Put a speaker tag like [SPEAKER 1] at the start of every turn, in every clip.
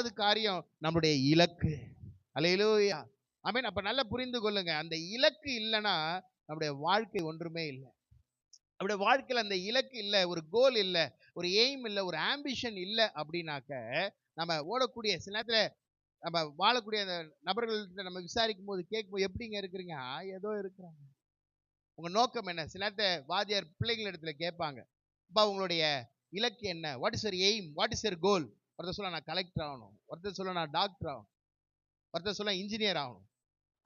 [SPEAKER 1] ரெண்டாவது காரியம் நம்முடைய இலக்கு. அல்லேலூயா. ஆமென். அப்ப நல்லா புரிந்து கொள்ளுங்க, அந்த இலக்கு இல்லைன்னா நம்முடைய வாழ்க்கை ஒன்றுமே இல்லை. நம்முடைய வாழ்க்கையில் அந்த இலக்கு இல்லை, ஒரு கோல் இல்லை, ஒரு எய்ம் இல்லை, ஒரு ஆம்பிஷன் இல்லை அப்படின்னாக்க நம்ம ஓடக்கூடிய சில நேரத்தில் நம்ம வாழக்கூடிய அந்த நபர்கள்ட்ட நம்ம விசாரிக்கும் போது கேட்கும்போது எப்படிங்க இருக்கிறீங்க, ஏதோ இருக்கிறாங்க. உங்க நோக்கம் என்ன? சில நேரத்தை வாத்தியார் பிள்ளைகள் இடத்துல கேட்பாங்க, அப்பா உங்களுடைய இலக்கு என்ன? What is your aim? What is your goal? ஒருத்தர் சொல்ல நான் கலெக்டர் ஆகணும், ஒருத்தர் சொல்ல நான் டாக்டர் ஆகணும், ஒருத்தர் சொல்ல இன்ஜினியர் ஆகணும்.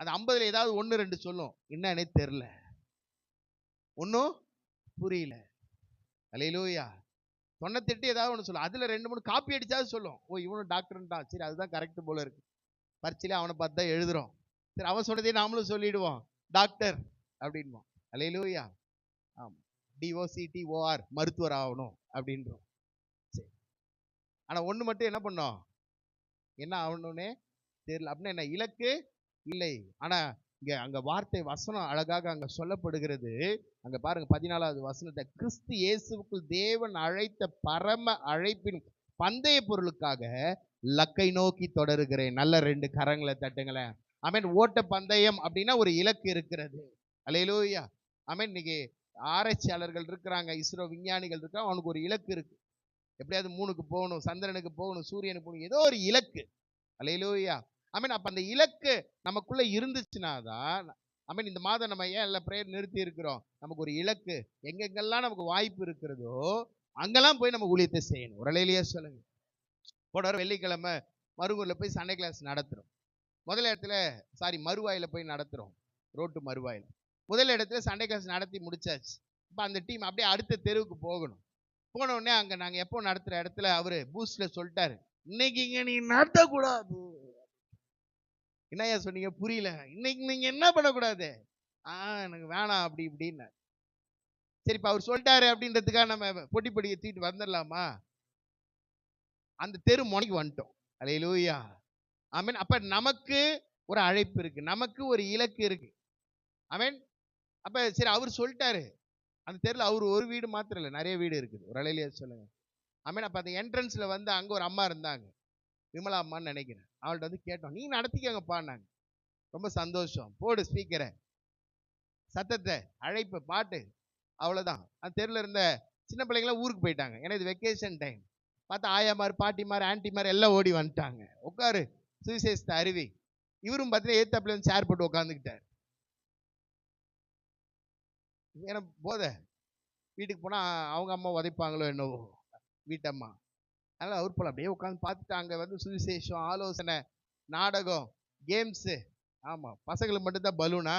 [SPEAKER 1] அது 50ல் ஏதாவது 1 2 சொல்லும், என்னன்னே தெரியல, ஒன்றும் புரியல. அல்லேலூயா. 98 ஏதாவது ஒன்று சொல்லும், அதுல 2 3 காப்பி அடிச்சாவது சொல்லும், ஓ இவனும் டாக்டர்ன்ட்டான், சரி அதுதான் கரெக்ட் போல இருக்கு. பரீட்சையில அவனை பார்த்து தான் எழுதுறோம், சரி அவன் சொன்னதே நாமளும் சொல்லிடுவோம், டாக்டர் அப்படின்வோம். அல்லேலூயா. ஆமா, DOCTOR மருத்துவர் ஆகணும் அப்படின்றோம். சரி, ஆனா ஒண்ணு மட்டும் என்ன பண்ணோம், என்ன ஆகணும்னே தெரியல. அப்படின்னா என்ன? இலக்கு இல்லை. ஆனா இங்க அங்க வார்த்தை வசனம் அழகாக அங்க சொல்லப்படுகிறது. அங்க பாருங்க 14வது வசனத்தை, கிறிஸ்து இயேசுவுக்குள் தேவன் அழைத்த பரம அழைப்பின் பந்தய பொருளுக்காக லக்கை நோக்கி தொடருகிறேன். நல்ல 2 கரங்களை தட்டுங்களேன். ஆமென். ஓட்ட பந்தயம் அப்படின்னா ஒரு இலக்கு இருக்கிறது. அல்லேலூயா. ஆமென். இன்னைக்கு ஆராய்ச்சியாளர்கள் இருக்கிறாங்க, இஸ்ரோ விஞ்ஞானிகள் இருக்கிறாங்க, அவனுக்கு ஒரு இலக்கு இருக்கு. எப்படியாவது 3க்கு போகணும், சந்திரனுக்கு போகணும், சூரியனுக்கு போகணும், ஏதோ ஒரு இலக்கு. அல்லேலூயா. ஆமென். அப்ப அந்த இலக்கு நமக்குள்ள இருந்துச்சுன்னா தான், ஆமென், இந்த மாதம் நம்ம ஏன் எல்லாம் பிரேயர் நிறுத்தி இருக்கிறோம், நமக்கு ஒரு இலக்கு, எங்கெங்கெல்லாம் நமக்கு வாய்ப்பு இருக்கிறதோ அங்கெல்லாம் போய் நம்ம ஊழியத்தை செய்யணும். ஒரு அல்லேலூயா சொல்லுங்க. போன வாரம் வெள்ளிக்கிழமை மருங்கூர்ல போய் சண்டே கிளாஸ் நடத்துறோம். முதல் இடத்துல மறுவாயில போய் நடத்துறோம், ரோட்டு மறுவாயில. முதல் இடத்துல சண்டே கிளாஸ் நடத்தி முடிச்சாச்சு. இப்ப அந்த டீம் அப்படியே அடுத்த தெருவுக்கு போகணும். போன உடனே அங்க நாங்க எப்போ நடத்துற இடத்துல அவரு பூஸ்ட்ல சொல்லிட்டாரு, இன்னைக்கு இங்க நீ நடத்தக்கூடாது. என்னையா சொன்னீங்க? புரியல. இன்னைக்கு நீங்க என்ன பண்ணக்கூடாது? எனக்கு வேணாம் அப்படி இப்படின்னு. சரி, இப்ப அவர் சொல்லிட்டாரு அப்படின்றதுக்காக நம்ம பொட்டி பொடியை தூக்கிட்டு வந்துடலாமா? அந்த தெரு முனைக்கு வந்துட்டோம். அல்லேலூயா. ஆமென். அப்ப நமக்கு ஒரு அழைப்பு இருக்கு, நமக்கு ஒரு இலக்கு இருக்கு. ஆமென். அப்ப சரி அவர் சொல்லிட்டாரு, அந்த தெருல அவர் ஒரு வீடு மாத்திரம் இல்லை, நிறைய வீடு இருக்குது. ஒரு அல்லேலூயா சொல்லுங்க. ஆமென். அப்ப அந்த என்ட்ரன்ஸ்ல வந்து அங்க ஒரு அம்மா இருந்தாங்க, விமலா அம்மான்னு நினைக்கிறேன். அவள்கிட்ட வந்து கேட்டோம், நீ நடத்திக்கங்கப்பான்னாங்க. ரொம்ப சந்தோஷம், போடு ஸ்பீக்கரை, சத்தத்தை, அழைப்பு, பாட்டு, அவ்வளவுதான். அந்த தெருல இருந்த சின்ன பிள்ளைங்களாம் ஊருக்கு போயிட்டாங்க, ஏன்னா இது வெக்கேஷன் டைம். பார்த்தா ஆயாமார், பாட்டிமார், ஆன்டிமார் எல்லாம் ஓடி வந்துட்டாங்க. உட்காரு சுவிசேஷத்தை அருவி. இவரும் பார்த்தீங்கன்னா ஏத்தாப்புல வந்து சேர் போட்டு உட்காந்துக்கிட்டார். ஏன்னா போத வீட்டுக்கு போனா அவங்க அம்மா உதைப்பாங்களோ என்னவோ, வீட்டம்மா. அதனால அவர் போல அப்படியே உட்காந்து பார்த்துட்டு அங்க வந்து சுவிசேஷம், ஆலோசனை, நாடகம், கேம்ஸு. ஆமா, பசங்களுக்கு மட்டும்தான் பலூனா,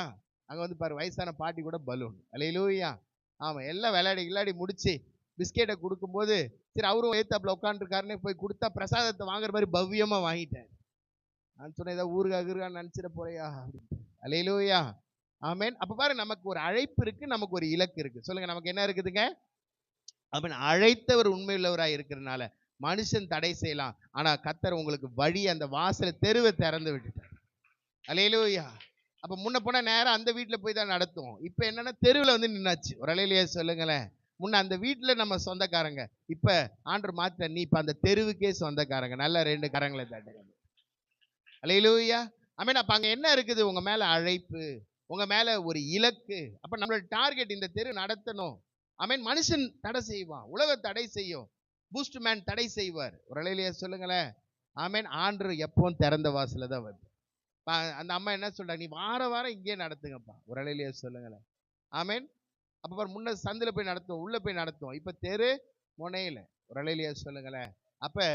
[SPEAKER 1] அங்க வந்து பாரு வயசான பாட்டி கூட பலூன். அல்லேலூயா. ஆமா, எல்லாம் விளையாடி முடிச்சு பிஸ்கெட்டை கொடுக்கும்போது சரி அவரும் ஏத்தாப்புல உட்காந்துருக்காருன்னு போய் கொடுத்தா பிரசாதத்தை வாங்குற மாதிரி பவ்யமா வாங்கிட்டார். நான் சொன்னேன், ஏதாவது ஊருகா நினைச்சிட போறியா அப்படின்ட்டு. அல்லேலூயா. ஆமென். அப்ப பாரு, நமக்கு ஒரு அழைப்பு இருக்கு, நமக்கு ஒரு இலக்கு இருக்கு. சொல்லுங்க, நமக்கு என்ன இருக்குதுங்க? ஆமென். அழைத்தவர் உண்மையுள்ளவராய் இருக்கிறதுனால மனுஷன் தடை செய்யலாம், ஆனா கர்த்தர் உங்களுக்கு வழி, அந்த வாசலை, தெருவை திறந்து விட்டுட்டார். அல்லேலூயா. அப்ப முன்ன போனா நேரம் அந்த வீட்டுல போய் தான் நடத்துவோம். இப்ப என்னன்னா தெருவில் வந்து நின்னாச்சு. ஒரு அல்லேலூயா சொல்லுங்களேன். முன்ன அந்த வீட்டுல நம்ம சொந்தக்காரங்க, இப்ப ஆண்டவர் மாத்த, நீ இப்ப அந்த தெருவுக்கே சொந்தக்காரங்க. நல்ல 2 கரங்களை தட்டுங்க. அல்லேலூயா. ஆமென். அப்ப அங்க என்ன இருக்குது? உங்க மேல அழைப்பு, உங்க மேல ஒரு இலக்கு. அப்ப நம்மளோட டார்கெட் இந்த தெரு நடத்தணும். ஆமென். மனுஷன் தடை செய்வான், உலகம் தடை செய்யும், பூஸ்ட் மேன் தடை செய்வார். ஒரு அல்லேலூயா சொல்லுங்களேன். ஆமென். ஆண்டவர் எப்பவும் திறந்த வாசல தான் வருது. அந்த அம்மா என்ன சொல்றாங்க, நீ வாரம் இங்கே நடத்துங்கப்பா. ஒரு அல்லேலூயா சொல்லுங்களேன். ஆமென். அப்ப முன்ன சந்தில போய் நடத்துவோம், உள்ள போய் நடத்துவோம், இப்ப தெரு முனையில. ஒரு அல்லேலூயா சொல்லுங்களேன். அப்ப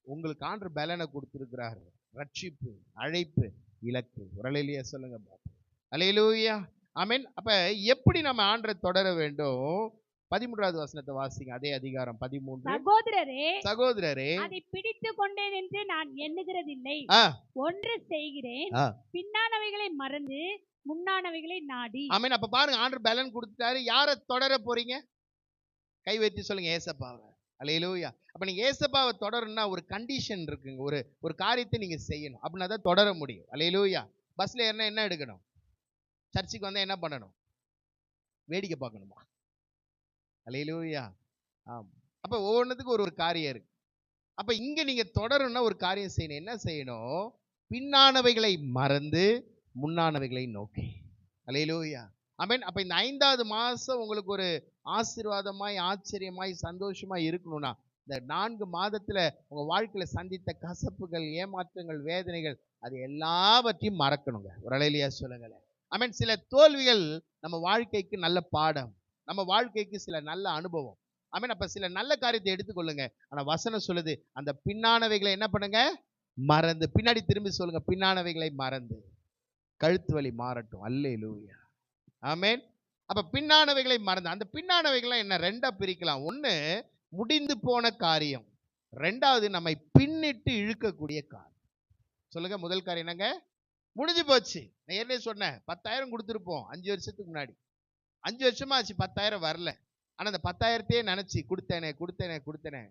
[SPEAKER 1] உங்களுக்கு ஆண்டவர் பலனை கொடுத்திருக்கிறார், ரட்சிப்பு, அழைப்பு, இலக்கு. ஒரு அல்லேலூயா சொல்லுங்க. அல்லேலூயா. ஆமென். அப்ப எப்படி நம்ம ஆண்டரை தொடர வேண்டும்? 13வது வசனத்தை வாசிங்க, அதே அதிகாரம் 13. சகோதரரே
[SPEAKER 2] அதை பிடித்துக் கொண்டேன் என்று நான் எண்ணுகிறதில்லை, ஒன்று செய்கிறேன், பின்னானவைகளை மறந்து முன்னானவைகளை நாடி.
[SPEAKER 1] ஆமென். அப்ப பாருங்க, ஆண்டவர் பலன் கொடுத்துட்டாரு. யாரை தொடர போறீங்க? கை வைத்து சொல்லுங்க, ஏசப்பாவை. அல்லேலூயா. அப்ப நீங்க ஏசப்பாவை தொடரணும்னா ஒரு கண்டிஷன் இருக்குங்க, ஒரு காரியத்தை நீங்க செய்யணும், அப்படின்னா தான் தொடர முடியும். அல்லேலூயா. பஸ்ல ஏறினா என்ன எடுக்கணும்? சர்ச்சுக்கு வந்தா என்ன பண்ணணும்? வேடிக்கை பார்க்கணுமா? அல்லேலூயா. ஆமா. அப்ப ஒவ்வொன்றுத்துக்கும் ஒரு காரியம் இருக்கு. அப்ப இங்க நீங்க தொடரணும்னா ஒரு காரியம் செய்யணும். என்ன செய்யணும்? பின்னானவைகளை மறந்து முன்னானவைகளை நோக்கி. அல்லேலூயா, ஆமென். அப்ப இந்த 5வது மாசம் உங்களுக்கு ஒரு ஆசீர்வாதமாய், ஆச்சரியமாய், சந்தோஷமாய் இருக்கணும்னா, இந்த 4 மாதத்துல உங்க வாழ்க்கையில சந்தித்த கசப்புகள், ஏமாற்றங்கள், வேதனைகள், அது எல்லாவற்றையும் மறக்கணுங்க. ஒரு அல்லேலூயா சொல்லுங்களேன். ஆமென். சில தோல்விகள் நம்ம வாழ்க்கைக்கு நல்ல பாடம், நம்ம வாழ்க்கைக்கு சில நல்ல அனுபவம். ஆமென். அப்ப சில நல்ல காரியத்தை எடுத்துக்கொள்ளுங்க. ஆனா வசனம் சொல்லுது, அந்த பின்னானவைகளை என்ன பண்ணுங்க? மறந்து. பின்னாடி திரும்பி சொல்லுங்க, பின்னானவைகளை மறந்து. கழுத்து வலி மாறட்டும். அல்லேலூயா, ஆமென். அப்ப பின்னானவைகளை மறந்து. அந்த பின்னானவைகளை என்ன 2ஆ பிரிக்கலாம். ஒண்ணு முடிந்து போன காரியம், 2வது நம்மை பின்னிட்டு இழுக்கக்கூடிய காரியம். சொல்லுங்க, முதல் காரியம் என்னங்க? முடிஞ்சு போச்சு. நான் ஏற்கனவே சொன்னேன், 10,000 கொடுத்துருப்போம் 5 வருஷத்துக்கு முன்னாடி. 5 வருஷமா ஆச்சு, 10,000 வரல. ஆனா அந்த 10,000த்தையே நினைச்சு கொடுத்தேனே.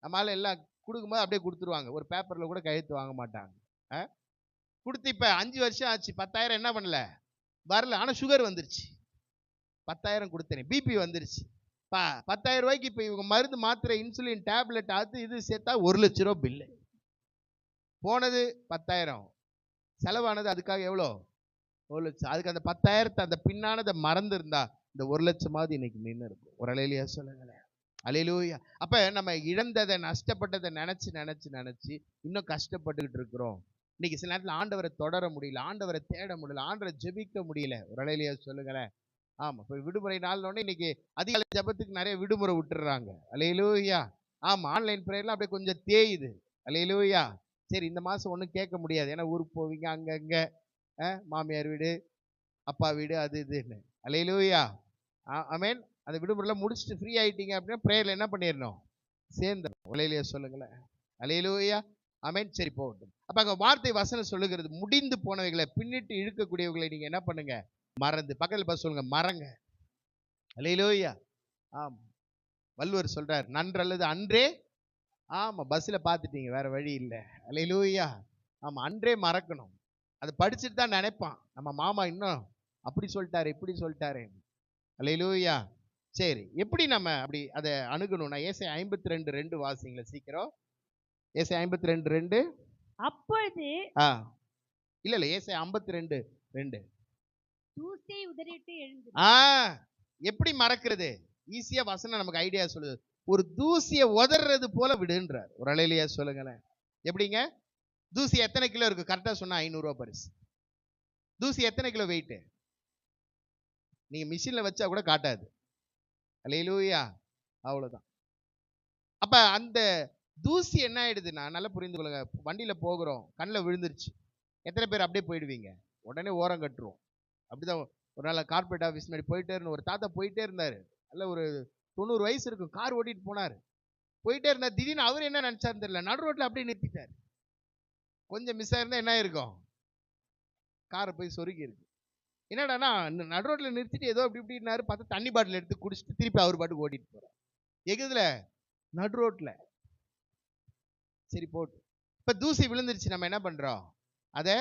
[SPEAKER 1] நம்மளால எல்லாம் கொடுக்கும்போது அப்படியே கொடுத்துருவாங்க. ஒரு பேப்பர்ல கூட கையெழுத்து வாங்க மாட்டாங்க. கொடுத்து இப்ப 5 வருஷம் ஆச்சு, 10,000 என்ன பண்ணல? வரல. ஆனா சுகர் வந்துருச்சு. 10,000 கொடுத்தேனே, பிபி வந்துருச்சு. 10,000 ரூபாய்க்கு இப்ப இவங்க மருந்து, மாத்திரை, இன்சுலின், டேப்லெட், அது இது சேர்த்தா 1 லட்சம் ரூபாய் பில்லு. போனது 10,000, செலவானது அதுக்காக எவ்வளோ? 1 லட்சம். அதுக்கு அந்த 10,000 அந்த பின்னானதை மறந்து இருந்தா இந்த 1 லட்சமாவது இன்னைக்கு நின்று இருக்கும். ஒரு அல்லேலூயா சொல்லுங்களேன். அல்லேலூயா. அப்ப நம்ம இழந்ததை, நஷ்டப்பட்டதை நினைச்சு இன்னும் கஷ்டப்பட்டுக்கிட்டு இருக்கிறோம். இன்னைக்கு சில நேரத்தில் ஆண்டவரை தொடர முடியல, ஆண்டவரை தேட முடியல, ஆண்டவரை ஜெபிக்க முடியல. ஒரு அல்லேலூயா சொல்லுங்களேன். ஆமா, இப்போ விடுமுறை நாள்னோடனே இன்னைக்கு அதிகாலை ஜெபத்துக்கு நிறைய விடுமுறை விட்டுறாங்க. அல்லேலூயா. ஆமா, ஆன்லைன் பிரேயர்லாம் அப்படியே கொஞ்சம் தேயுது. அல்லேலூயா. சரி, இந்த மாசம் ஒன்றும் கேட்க முடியாது, ஏன்னா ஊருக்கு போவீங்க, அங்கங்க மாமியார் வீடு, அப்பா வீடு, அது இதுன்னு. அல்லேலூயா, ஆமென். அந்த விடுமுறைலாம் முடிச்சுட்டு ஃப்ரீ ஆயிட்டீங்க அப்படின்னா பிரேயர்ல என்ன பண்ணிடணும்? சேர்ந்துடும். அல்லேலூயா சொல்லுங்களேன். அல்லேலூயா, ஆமென். சரி, போகட்டும். அப்ப அங்க வார்த்தை வசனம் சொல்லுகிறது, முடிந்து போனவைகளை, பின்னிட்டு இழுக்கக்கூடியவர்களை நீங்க என்ன பண்ணுங்க? மறந்து. பக்கத்துல பார்த்து சொல்லுங்க, மறங்க. அல்லேலூயா. ஆமா, வள்ளுவர் சொல்றார், நன்றல்லது அன்றே. ஆமா, பஸ்ல பார்த்துட்டீங்க, வேற வழி இல்லை. அல்லேலூயா. ஆமா, அன்றே மறக்கணும். அதை படிச்சுட்டு தான் நினைப்பான், நம்ம மாமா இன்னும் அப்படி சொல்லிட்டாரு, இப்படி சொல்லிட்டாரு. அல்லேலூயா. சரி, எப்படி நம்ம அப்படி அதை அணுகணும்னா, ஏசாயா 52:2 வாசிங்கள சீக்கிரம். ஏசாயா 52:2.
[SPEAKER 2] அப்பொழுது
[SPEAKER 1] இல்ல ஏசாயா 52:2.
[SPEAKER 2] தூசியை உதறிட்டு எழுந்து.
[SPEAKER 1] எப்படி மறக்கிறது? ஈஸியா வசனம் நமக்கு ஐடியா சொல்லுது. ஒரு தூசியை உதறது போல விடுன்றார். ஒரு அல்லேலூயா சொல்லுங்களேன். எப்படிங்க? தூசி எத்தனை கிலோ இருக்கு? கரெக்டா சொன்னா 500 ரூபாய் பரிசு. தூசி எத்தனை கிலோ வெயிட்? நீங்க மிஷின்ல வச்சா கூட காட்டாது. அல்லேலூயா, அவ்வளவுதான். அப்ப அந்த தூசி என்ன ஆயிடுதுன்னா, நல்லா புரிந்து கொள்ளுங்க. வண்டியில போகிறோம், கண்ணில் விழுந்துருச்சு, எத்தனை பேர் அப்படியே போயிடுவீங்க? உடனே ஓரம் கட்டுருவோம். அப்படிதான். ஒரு நாள் கார்பரேட் ஆஃபீஸ் மாதிரி போயிட்டே இருந்த ஒரு தாத்தா போயிட்டே இருந்தாரு. நல்ல ஒரு 90 வயசு இருக்கும், கார் ஓட்டிட்டு போனார். போயிட்டே இருந்தார். திடீர்னு அவர் என்ன நினைச்சாரு தெரியல, நடு ரோட்ல அப்படியே நிறுத்திட்டார். கொஞ்சம் மிஸ் ஆயிருந்தா என்ன இருக்கும்? காரை போய் சொருகி இருக்கு. என்னடானா, நடு ரோட்ல நிறுத்திட்டு ஏதோ அப்படி இப்படின்னாரு. பார்த்தா தண்ணி பாட்டில் எடுத்து குடிச்சிட்டு திருப்பி அவர் பாட்டுக்கு ஓட்டிட்டு போறார். எகுதுல? நடு ரோட்ல. சரி, போட்டு. இப்ப தூசி விழுந்துருச்சு, நம்ம என்ன பண்றோம்? அதை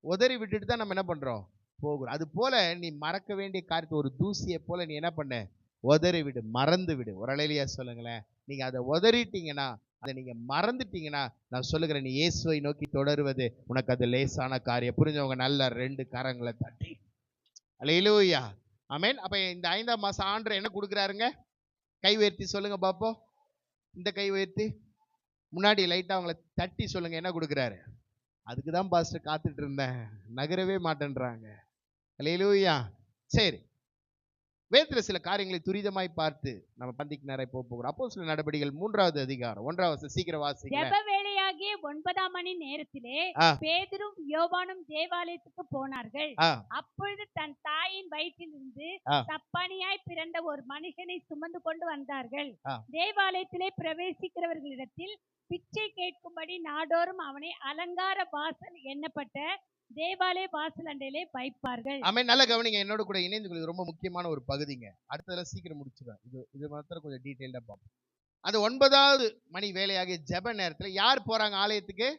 [SPEAKER 1] உதறி விட்டுட்டு தான் நம்ம என்ன பண்றோம்? போகிறோம். அது போல நீ மறக்க வேண்டிய காரியத்தை, ஒரு தூசியை போல நீ என்ன பண்ண? உதறி விடு, மறந்து விடு. ஒரு அல்லேலூயா சொல்லுங்களேன். நீங்க அதை உதறிட்டீங்கன்னா, அதை நீங்க மறந்துட்டீங்கன்னா, நான் சொல்லுகிறேன், நீ இயேசுவை நோக்கி தொடருவது உனக்கு அது லேசான காரியம். புரிஞ்சவங்க நல்ல 2 கரங்களை தட்டி அல்லேலூயா, ஆமென். அப்ப இந்த 5ஆம் மாசம் ஆண்டவர் என்ன கொடுக்குறாருங்க? கை உயர்த்தி சொல்லுங்க பாப்போம். இந்த கை உயர்த்தி முன்னாடி லைட்டா அவங்களை தட்டி சொல்லுங்க, என்ன கொடுக்குறாரு? அதுக்கு தான் பாஸ்டர் காத்துட்டு இருந்தேன், நகரவே மாட்டேன்றாங்க. அல்லேலூயா. சரி, வேதத்துல சில காரியங்களை துரிதமாய் பார்த்து நம்ம பந்திக்கு நேரம் போகிறோம். அப்போஸ்தலர் நடபடிகள் 3வது அதிகாரம் 1வது வசனம் சீக்கிரம் வாசிங்க.
[SPEAKER 2] ஜெப வேளையாகிய 9ஆம் மணி நேரத்திலே பேதுரும் யோவானும் தேவாலயத்துக்கு போனார்கள். அப்பொழுது தன் தாயின் வயிற்றிலிருந்து சப்பானியாய் பிறந்த ஒரு மனுஷனை சுமந்து கொண்டு வந்தார்கள். தேவாலயத்திலே பிரவேசிக்கிறவர்களிடத்தில் பிச்சை கேட்கும்படி நாடோறும் அவனை அலங்கார வாசல் எண்ணப்பட்ட தேவாலய வாசல் அண்டையிலே வைப்பார்கள். ஆமென். நல்ல கவனிங்க, என்னோட கூட இணைந்து கொள்வது ரொம்ப முக்கியமான ஒரு பகுதிங்க. அடுத்ததுல சீக்கிரம் முடிச்சுடுவேன். இது மாத்திரம் கொஞ்சம் டீடைல்டா பார்ப்போம். அது 9வது மணி வேலையாகிய ஜெப நேரத்துல யார் போறாங்க ஆலயத்துக்கு?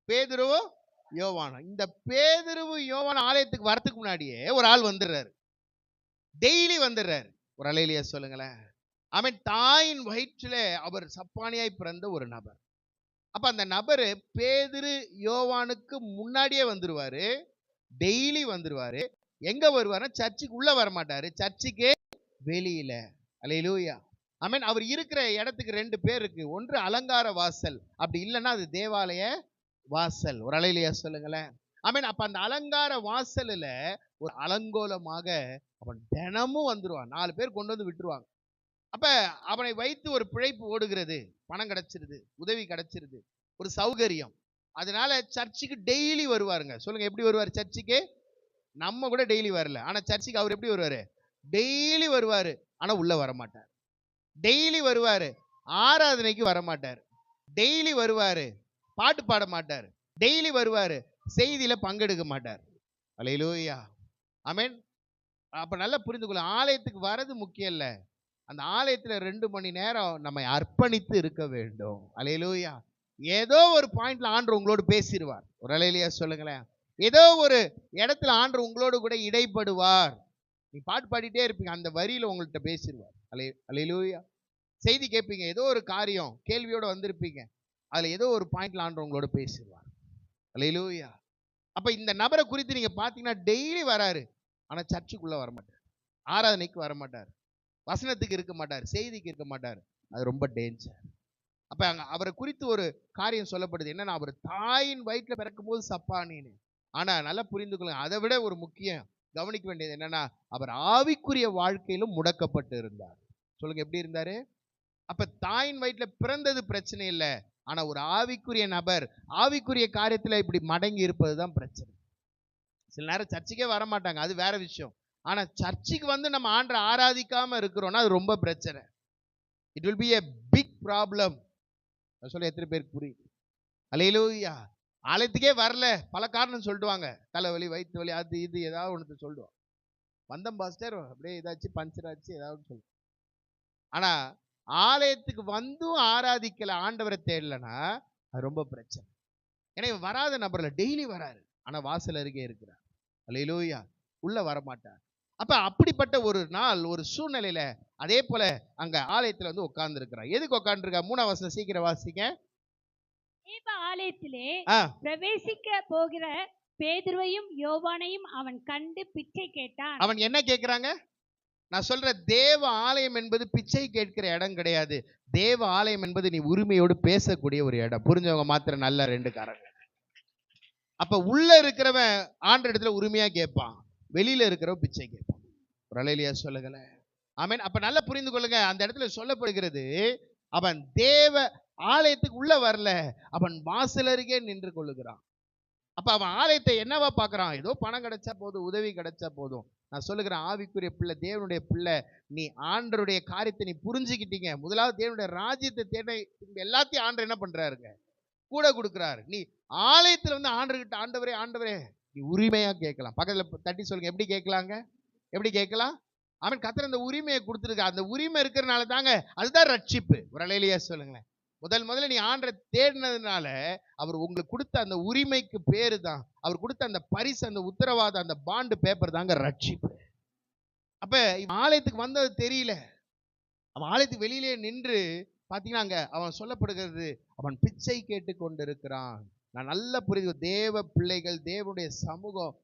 [SPEAKER 2] பேதுருவும் யோவானும். இந்த பேதுருவும் யோவானும் ஆலயத்துக்கு வரதுக்கு முன்னாடியே ஒரு ஆள் வந்துடுறாரு, டெய்லி வந்துடுறாரு. ஒரு அல்லேலூயா சொல்லுங்களேன். ஆமென். தாயின் வயிற்றிலே அவர் சப்பானியாய் பிறந்த ஒரு நபர்.
[SPEAKER 1] அப்ப அந்த நபரு பேதுரு யோவானுக்கு முன்னாடியே வந்துருவாரு, டெய்லி வந்துருவாரு. எங்க வருவாருன்னா சர்ச்சுக்கு உள்ள வர மாட்டாரு, சர்ச்சுக்கே வெளியில. அல்லேலூயா. ஆமென். அவர் இருக்கிற இடத்துக்கு 2 பேர் இருக்கு. ஒன்று அலங்கார வாசல், அப்படி இல்லைன்னா அது தேவாலய வாசல். ஒரு அல்லேலூயா சொல்லுங்களேன். ஆமென். அப்ப அந்த அலங்கார வாசல்ல ஒரு அலங்கோலமாக அவன் தினமும் வந்துருவான். 4 பேர் கொண்டு வந்து விட்டுருவாங்க. அப்ப அவனை வைத்து ஒரு பிழைப்பு ஓடுகிறது, பணம் கிடைச்சிருது, உதவி கிடைச்சிருது, ஒரு சௌகரியம். அதனால சர்ச்சுக்கு டெய்லி வருவாருங்க. சொல்லுங்க, எப்படி வருவார் சர்ச்சுக்கு? நம்ம கூட டெய்லி வரல, ஆனா சர்ச்சுக்கு அவர் எப்படி வருவாரு? டெய்லி வருவாரு, ஆனா உள்ள வர மாட்டார். டெய்லி வருவாரு, ஆராதனைக்கு வர மாட்டார். டெய்லி வருவாரு, பாட்டு பாட மாட்டார். டெய்லி வருவாரு, செய்தியில பங்கெடுக்க மாட்டார். அல்லேலூயா. ஆமென். அப்ப நல்லா புரிந்து கொள்ள, ஆலயத்துக்கு வரது முக்கியம் இல்ல, அந்த ஆலயத்துல 2 மணி நேரம் நம்மை அர்ப்பணித்து இருக்க வேண்டும். அல்லேலூயா. ஏதோ ஒரு பாயிண்ட்ல ஆண்டவர் உங்களோடு பேசிடுவார். ஒரு அல்லேலூயா சொல்லுங்களேன். ஏதோ ஒரு இடத்துல ஆண்டவர் உங்களோடு கூட இடைப்படுவார். நீ பாட்டு பாடிட்டே இருப்பீங்க, அந்த வரியில உங்கள்கிட்ட பேசிடுவார். அல்லேலூயா. செய்தி கேட்பீங்க, ஏதோ ஒரு காரியம் கேள்வியோட வந்திருப்பீங்க, அதுல ஏதோ ஒரு பாயிண்ட்ல ஆண்டவர் உங்களோட பேசிடுவார். அல்லேலூயா. அப்ப இந்த நபரை குறித்து நீங்க பாத்தீங்கன்னா டெய்லி வராரு, ஆனா சர்ச்சுக்குள்ள வர மாட்டார், ஆராதனைக்கு வர மாட்டார், வசனத்துக்கு இருக்க மாட்டார், செய்திக்கு இருக்க மாட்டார். அது ரொம்ப டேஞ்சர். அப்ப அங்க அவரை குறித்து ஒரு காரியம் சொல்லப்படுது என்னன்னா, அவர் தாயின் வயிற்றுல பிறக்கும் போது சப்பானின்னு. ஆனா நல்லா புரிந்து கொள்ளுங்க, அதை விட ஒரு முக்கியம் கவனிக்க வேண்டியது என்னன்னா, அவர் ஆவிக்குரிய வாழ்க்கையிலும் முடக்கப்பட்டு இருந்தார். சொல்லுங்க, எப்படி இருந்தாரு? அப்ப தாயின் வயிற்றுல பிறந்தது பிரச்சனை இல்லை, ஆனா ஒரு ஆவிக்குரிய நபர் ஆவிக்குரிய காரியத்துல இப்படி மடங்கி இருப்பதுதான் பிரச்சனை. சில நேரம் சர்ச்சுக்கே வர மாட்டாங்க, அது வேற விஷயம். ஆனா சர்ச்சுக்கு வந்து நம்ம ஆண்டரை ஆராதிக்காம இருக்கிறோம்னா அது ரொம்ப பிரச்சனை. It will be a big problem. சொல்ல எத்தனை பேருக்கு புரியுது? அல்லேலூயா. ஆலயத்துக்கே வரல, பல காரணம் சொல்லிடுவாங்க. தலைவலி, வயிற்று வலி, அது இது ஏதாவது ஒன்று சொல்லுவோம். வந்தம் பாஸ்டர், அப்படியே ஏதாச்சும் பஞ்சர் ஆச்சு ஏதாவது சொல்லுவோம். ஆனா ஆலயத்துக்கு வந்தும் ஆராதிக்கல, ஆண்டவரை தேடலனா அது ரொம்ப பிரச்சனை. ஏன்னா வராத நபர்ல டெய்லி வராரு, ஆனா வாசல் அருகே இருக்கிறார். அல்லேலூயா. உள்ள வரமாட்டார். அப்ப அப்படிப்பட்ட ஒரு நாள், ஒரு சூழ்நிலையில அதே போல அங்க ஆலயத்துல வந்து உட்கார்ந்து இருக்கிறார். எதுக்கு உட்கார்ந்து இருக்கா? 3ஆம் வசனம் சீக்கிரம் வாசிங்க.
[SPEAKER 2] தேவ ஆலயத்திலே பிரவேசிக்க போகிற பேதுருவையும் யோவானையும் அவன் கண்டு பிச்சை கேட்டான். அவன்
[SPEAKER 1] என்ன கேட்கிறாங்க? நான் சொல்ற தேவ ஆலயம் என்பது பிச்சை கேட்கிற இடம் கிடையாது. தேவ ஆலயம் என்பது நீ உரிமையோடு பேசக்கூடிய ஒரு இடம். புரிஞ்சவங்க மாத்திரம் நல்ல 2 காரங்க. அப்ப உள்ள இருக்கிறவன் ஆண்ட இடத்துல உரிமையா கேட்பான், வெளியில இருக்கிறவன் பிச்சை கேட்பான். ஒரு அல்லேலூயா சொல்லுங்களேன். ஆமென். அப்ப நல்லா புரிந்து கொள்ளுங்க, அந்த இடத்துல சொல்லப்படுகிறது, அவன் தேவ ஆலயத்துக்கு உள்ள வரல, அவன் வாசல் அருகே நின்று கொள்ளுகிறான். அப்ப அவன் ஆலயத்தை என்னவா பார்க்கறான்? ஏதோ பணம் கிடைச்சா போதும், உதவி கிடைச்சா போதும். நான் சொல்லுகிறேன், ஆவிக்குரிய பிள்ளை, தேவனுடைய பிள்ளை, நீ ஆண்டருடைய காரியத்தை நீ புரிஞ்சுக்கிட்டீங்க, முதலாவது தேவனுடைய ராஜ்யத்தை தேட எல்லாத்தையும் ஆண்டவர் என்ன பண்றாருங்க? கூட கொடுக்கிறாரு. நீ ஆலயத்துல வந்து ஆண்டவர்கிட்ட, ஆண்டவரே ஆண்டவரே, நீ உரிமையா கேட்கலாம். பக்கத்துல தட்டி சொல்லுங்க, எப்படி கேட்கலாங்க? எப்படி கேட்கலாம்? அவன் கர்த்தர் அந்த உரிமையை கொடுத்துருக்க, அந்த உரிமை இருக்கிறனால தாங்க, அதுதான் ரட்சிப்பு. ஒரு அல்லேலூயா சொல்லுங்களேன். முதல்ல நீ ஆண்டரை தேடினதுனால அவர் உங்களுக்கு கொடுத்த அந்த உரிமைக்கு பேரு தான், அவர் கொடுத்த அந்த பரிசு, அந்த உத்தரவாதம், அந்த பாண்டு பேப்பர் தாங்க ரட்சிப்பு. அப்ப ஆலயத்துக்கு வந்தது தெரியல, அவன் ஆலயத்துக்கு வெளியிலே நின்று பாத்தீங்கன்னா அங்க அவன் சொல்லப்படுகிறது, அவன் பிச்சை கேட்டு கொண்டிருக்கிறான். நான் நல்லா புரியுது, தேவ பிள்ளைகள், தேவனுடைய சமூகம்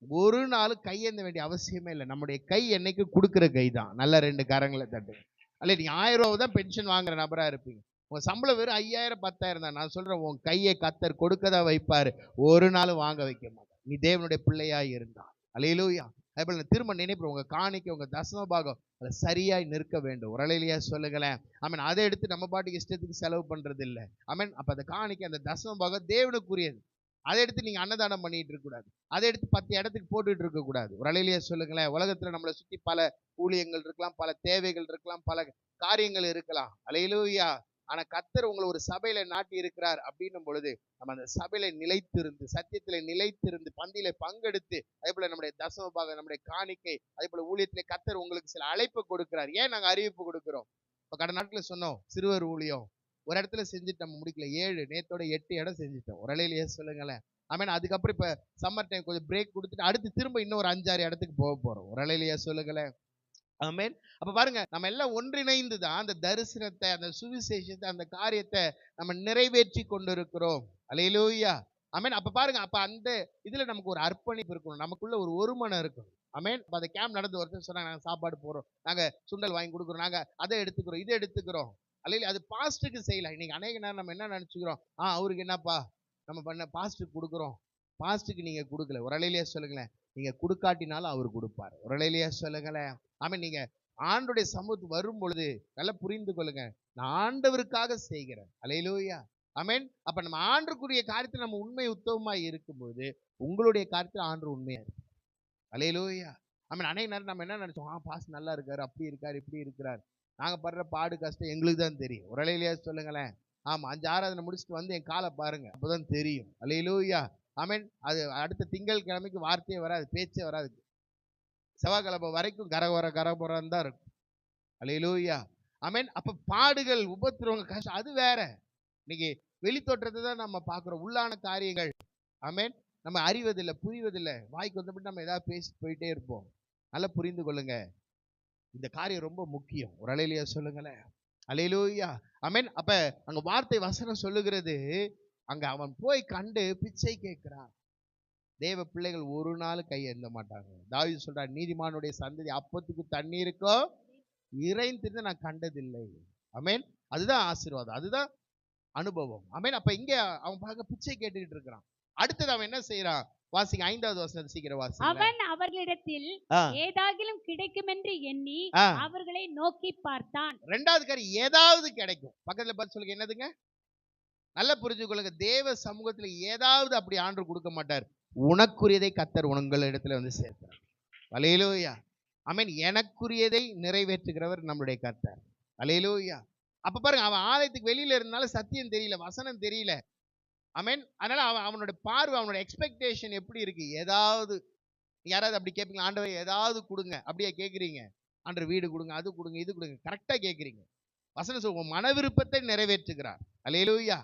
[SPEAKER 1] ஒரு நாள் கையேந்த வேண்டிய அவசியமே இல்லை. நம்முடைய கை என்னைக்கு கொடுக்கிற கை தான். நல்ல 2 காரங்களை தட்டு. அல்ல, நீ 1000 ரூபா தான் பென்ஷன் வாங்குற நபரா இருப்பீங்க, உங்க சம்பளம் வெறும் 5000 10,000 தான். நான் சொல்றேன், உன் கையை கர்த்தர் கொடுக்கதான் வைப்பாரு, ஒரு நாள் வாங்க வைக்க மாட்டார், நீ தேவனுடைய பிள்ளையா இருந்தா. அல்லேலூயா. அதேபோல திரும்ப நினைப்பு, உங்க காணிக்கை, உங்க தசம பாகம் அதை சரியாய் நிற்க வேண்டும். ஒரு அல்லேலூயா சொல்லுங்களேன். ஆமென். அதை எடுத்து நம்ம பாட்டுக்கு இஷ்டத்துக்கு செலவு பண்றது இல்லை. ஆமென். அப்ப அந்த காணிக்கை, அந்த தசம பாகம் தேவனுக்குரியது. அதை எடுத்து நீங்க அன்னதானம் பண்ணிட்டு இருக்க கூடாது, அதை எடுத்து 10 இடத்துக்கு போட்டுட்டு இருக்க கூடாது. ஒரு அல்லேலூயா சொல்லுங்களேன். உலகத்துல நம்மளை சுத்தி பல ஊழியங்கள் இருக்கலாம், பல தேவைகள் இருக்கலாம், பல காரியங்கள் இருக்கலாம். அல்லேலூயா. ஆனா கர்த்தர் உங்களை ஒரு சபையில நாட்டி இருக்கிறார் அப்படின்னும் பொழுது, நம்ம அந்த சபையில நிலைத்திருந்து, சத்தியத்தில நிலைத்திருந்து, பந்தியில பங்கெடுத்து, அதே போல நம்முடைய தசம பாகம், நம்முடைய காணிக்கை, அதே போல ஊழியத்திலே கர்த்தர் உங்களுக்கு சில அழைப்பு கொடுக்கிறார். ஏன் நாங்க அறிவிப்பு கொடுக்கிறோம்? இப்ப கடந்த நாட்கள் சொன்னோம், சிறுவர் ஊழியம் ஒரு இடத்துல செஞ்சுட்டு நம்ம முடிக்கல, 7 நேத்தோட 8 இடம் செஞ்சுட்டோம். ஒரு அல்லேலூயா சொல்லுங்களேன். ஆமென். அதுக்கப்புறம் இப்ப சம்மர் டைம் கொஞ்சம் பிரேக் கொடுத்துட்டு அடுத்து திரும்ப இன்னும் ஒரு 5-6 இடத்துக்கு போக போறோம். ஒரு அல்லேலூயா சொல்லுங்களேன். ஆமென். அப்ப பாருங்க, நம்ம எல்லாம் ஒன்றிணைந்து தான் அந்த தரிசனத்தை, அந்த சுவிசேஷத்தை, அந்த காரியத்தை நம்ம நிறைவேற்றி கொண்டிருக்கிறோம். அல்லேலூயா. ஆமென். அப்ப பாருங்க, அப்ப அந்த இதுல நமக்கு ஒரு அர்ப்பணிப்பு இருக்கணும், நமக்குள்ள ஒரு ஒருமனம் இருக்கணும். ஆமென். அப்ப அந்த கேம்ப் நடந்து ஒருத்தர் சொன்னாங்க, நாங்க சாப்பாடு போறோம், நாங்க சுண்டல் வாங்கி கொடுக்குறோம், நாங்க அதை எடுத்துக்கிறோம், இதை எடுத்துக்கிறோம். அல்லேலூயா. அது பாஸ்டருக்கு செய்யலாம். இன்னைக்கு அநேக நேரம் நம்ம என்ன நினைச்சுக்கிறோம், அவருக்கு என்னப்பா நம்ம பண்ண பாஸ்டருக்கு கொடுக்குறோம், பாஸ்டருக்கு நீங்க கொடுக்கல. ஒரு அலையிலேயே சொல்லுங்களேன், நீங்க கொடுக்காட்டினாலும் அவர் கொடுப்பாரு. ஒரு அலையிலேயே சொல்லுங்களேன். ஆமென். நீங்க ஆண்டவருடைய சமூகத்துக்கு வரும் பொழுது நல்லா புரிந்து கொள்ளுங்க, நான் ஆண்டவருக்காக செய்கிறேன். அல்லேலூயா. ஆமென். அப்ப நம்ம ஆண்டவருக்குரிய காரியத்தில் நம்ம உண்மை உத்தமமாய் இருக்கும்போது உங்களுடைய காரியத்தில் ஆண்டவர் உண்மையா இருக்கு. அல்லேலூயா. ஆமென். அநேக நேரம் நம்ம என்ன நினைச்சோம், பாஸ் நல்லா இருக்காரு, அப்படி இருக்காரு, இப்படி இருக்கிறார், நாங்க படுற பாடு கஷ்டம் எங்களுக்கு தான் தெரியும். ஒரு அலையிலேயே சொல்லுங்களேன். ஆமா, 5 ஆராதனை முடிச்சுட்டு வந்து என் காலை பாருங்க, அப்பதான் தெரியும். அல்லேலூயா. ஆமென். அது அடுத்த திங்கள் கிழமைக்கு வார்த்தையே வராது, பேச்சே வராது. செவ்வாய்க்கிழமை வரைக்கும் கரபரம் தான் இருக்கும். அல்லேலூயா. ஆமென். அப்ப பாடுகள், உபத்திரவங்கள், கஷ்டம் அது வேற. இன்னைக்கு வெளி தோற்றத்தை தான் நம்ம பார்க்கிறோம், உள்ளான காரியங்கள் ஆமென் நம்ம அறிவதில்லை, புரிவதில்லை. வாய்க்கு வந்தபடி நம்ம ஏதாவது பேசிட்டு போயிட்டே இருப்போம். நல்லா புரிந்து கொள்ளுங்க, இந்த காரியம் ரொம்ப முக்கியம். ஒரு அலையிலேயே சொல்லுங்களேன். அல்லேலூயா. ஆமென். அப்ப அங்க வார்த்தை வசனம் சொல்லுகிறது, அங்க அவன் போய் கண்டு பிச்சை கேட்கிறான். தேவ பிள்ளைகள் ஒரு நாள் கை ஏந்த மாட்டாங்க. தாவீது சொல்றார், நீதிமானுடைய சந்ததி அப்பத்துக்கு தண்ணீருக்கோ இறைந்திருந்து நான் கண்டதில்லை. ஆமென். அதுதான் ஆசீர்வாதம், அதுதான் அனுபவம். ஆமென். அப்ப இங்க அவன் பார்க்க பிச்சை கேட்டுக்கிட்டு இருக்கிறான். அடுத்தது அவன் என்ன செய்யறான்? வாசிங்க 5வது வசனத்தை சீக்கிரம் வாசிங்க.
[SPEAKER 2] அவன் அவர்களிடத்தில் ஏதாகிலும் கிடைக்கும் என்று எண்ணி அவர்களை நோக்கி பார்த்தான். 2வது
[SPEAKER 1] காரியம், ஏதாவது கிடைக்கும். பக்கத்துல பார்த்து சொல்லுங்க, என்னதுங்க? நல்லா புரிஞ்சு கொள்ளுங்க, தேவ சமூகத்துல ஏதாவது அப்படி ஆண்டவர் கொடுக்க மாட்டார். உனக்குரியதை கர்த்தர் உங்களிடத்துல வந்து சேர்க்கிறார். அல்லேலூயா. ஆமென். எனக்குரியதை நிறைவேற்றுகிறவர் நம்முடைய கர்த்தர். அல்லேலூயா. அப்ப பாருங்க, அவன் ஆலயத்துக்கு வெளியில இருந்தால சத்தியம் தெரியல, வசனம் தெரியல. ஆமென். அதனால அவனோட பார்வை, அவனோட எக்ஸ்பெக்டேஷன் எப்படி இருக்கு? ஏதாவது யாராவது அப்படி கேட்பீங்க, ஆண்டவர் ஏதாவது கொடுங்க, அப்படியே கேட்குறீங்க. ஆண்டவர் வீடு கொடுங்க, அது கொடுங்க, இது கொடுங்க, கரெக்டா கேட்குறீங்க. வசனம் சொல்லுவோம், மன விருப்பத்தை நிறைவேற்றுகிறார். அல்லேலூயா.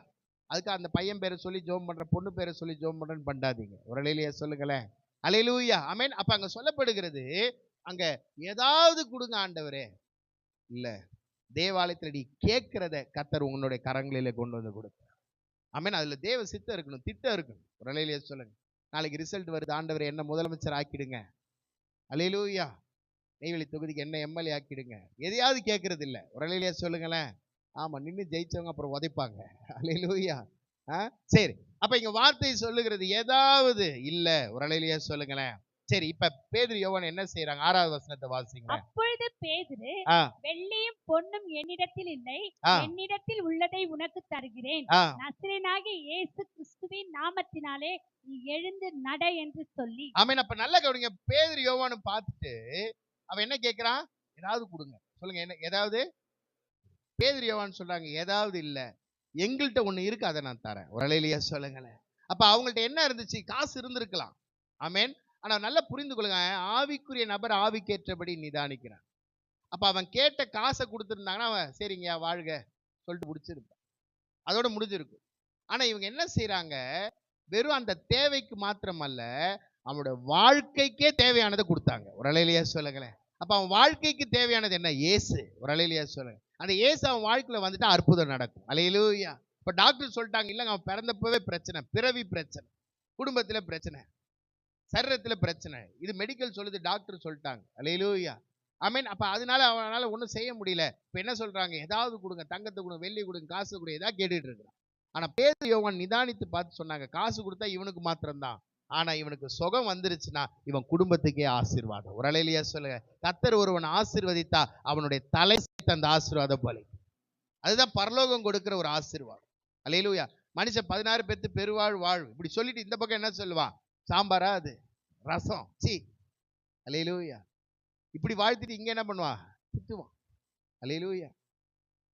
[SPEAKER 1] அதுக்கு அந்த பையன் பேரை சொல்லி ஜோம் பண்ற, பொண்ணு பேரை சொல்லி ஜோம் பண்றேன்னு பண்ணாதீங்க. ஒரு அலையிலேயே சொல்லுங்களேன். அல்லேலூயா. ஆமென். அப்ப அங்க சொல்லப்படுகிறது, அங்க ஏதாவது கொடுங்க ஆண்டவரே. இல்ல, தேவாலயத்துல நீ கேட்கிறத கர்த்தர் உங்களுடைய கரங்களில கொண்டு வந்து கொடுக்க. ஆமென். அதுல தேவ சித்தம் இருக்கணும், திட்டம் இருக்கணும். ஒரு அலையிலேயே சொல்லுங்க, நாளைக்கு ரிசல்ட் வருது, ஆண்டவரே என்ன முதலமைச்சர் ஆக்கிடுங்க. அல்லேலூயா. நெய்வேலி தொகுதிக்கு என்ன எம்எல்ஏ ஆக்கிடுங்க. எதையாவது கேட்கறது இல்ல. ஒரு அலையிலேயே சொல்லுங்களேன். ஆமா, நின்று ஜெயிச்சவங்க அப்புறம் உதைப்பாங்க. அல்லேலூயா. சரி, அப்ப இங்க வார்த்தை சொல்லுகிறது ஏதாவது இல்ல. ஒரு அலையிலேயே சொல்லுங்களேன். சரி, இப்ப பேதுரு யோவான் என்ன செய்யறாங்க? 6வது வசனத்தை வாசிங்க.
[SPEAKER 2] அப்பொழுது பேதுரு, வெள்ளியும் பொன்னும் என்னிடத்தில் இல்லை, என்னிடத்தில் உள்ளதை உனக்கு தருகிறேன், நசரேயனாகிய இயேசு கிறிஸ்துவின் நாமத்தினாலே நீ எழுந்து நட என்று சொல்லி. ஆமென். அப்ப நல்ல கவனிங்க, பேதுரு யோவானை பார்த்துட்டு அவன் என்ன கேட்கிறான்? ஏதாவது கொடுங்க. சொல்லுங்க, என்ன ஏதாவது? பேதுரு யோவான் சொல்றாங்க, ஏதாவது இல்ல, எங்கள்கிட்ட ஒண்ணு இருக்கு, அதை நான் தரேன். ஒரு அலையிலேயே சொல்லுங்களேன். அப்ப அவங்கள்ட்ட என்ன இருந்துச்சு? காசு இருந்திருக்கலாம். ஆமென். ஆனா நல்லா புரிந்து கொள்ளுங்க, ஆவிக்குரிய நபர் ஆவிக்கேற்றபடி நிதானிக்கிறான். அப்ப அவன் கேட்ட காசை கொடுத்துருந்தாங்கன்னா அவன் சரிங்க வாழ்க சொல்லிட்டு முடிச்சிருப்பான், அதோட முடிஞ்சிருக்கும். ஆனா இவங்க என்ன செய்யறாங்க? வெறும் அந்த தேவைக்கு மாத்திரம் அல்ல, அவனோட வாழ்க்கைக்கே தேவையானதை கொடுத்தாங்க. ஒரு அலையிலேயே சொல்லுங்களேன். அப்ப அவன் வாழ்க்கைக்கு தேவையானது என்ன? இயேசு. ஒரு அலையிலேயே சொல்லுங்க. அந்த இயேசு அவன் வாழ்க்கையில வந்துட்டா அற்புதம் நடக்கும். அல்லேலூயா. இப்ப டாக்டர் சொல்லிட்டாங்க, இல்லங்க அவன் பிறந்தப்பவே பிரச்சனை, பிறவி பிரச்சனை, குடும்பத்துல பிரச்சனை, சரீரத்துல பிரச்சனை, இது மெடிக்கல் சொல்லுது, டாக்டர் சொல்லிட்டாங்க. அல்லேலூயா. ஆமென். அப்ப அதனால அவனால ஒன்றும் செய்ய முடியல. இப்ப என்ன சொல்றாங்க? ஏதாவது கொடுங்க, தங்கத்தை கொடுங்க, வெள்ளி கொடுங்க, காசு கொடுங்க, ஏதாவது கேட்டுட்டு இருக்கிறான். ஆனா பேதுரு யோவான் நிதானித்து பார்த்து சொன்னாங்க, காசு கொடுத்தா இவனுக்கு மாத்திரம்தான், ஆனா இவனுக்கு சுகம் வந்துருச்சுன்னா இவன் குடும்பத்துக்கே ஆசீர்வாதம். ஒரு அலையிலேயே சொல்லுங்க, கர்த்தர் ஒருவன் ஆசீர்வதித்தா அவனுடைய தலை அந்த ஆசீர்வாதம் போல. அதுதான் பரலோகம் கொடுக்கிற ஒரு ஆசீர்வாதம். அல்லேலூயா. மனுஷன் 16 பேத்து பெருவாழ் வாழ்வு இப்படி சொல்லிட்டு இந்த பக்கம் என்ன சொல்லுவான்? சாம்பாரா அது, ரசம், சி. அல்லேலூயா. இப்படி வாழ்த்திட்டு இங்க என்ன பண்ணுவான்? திட்டுவான். அல்லேலூயா.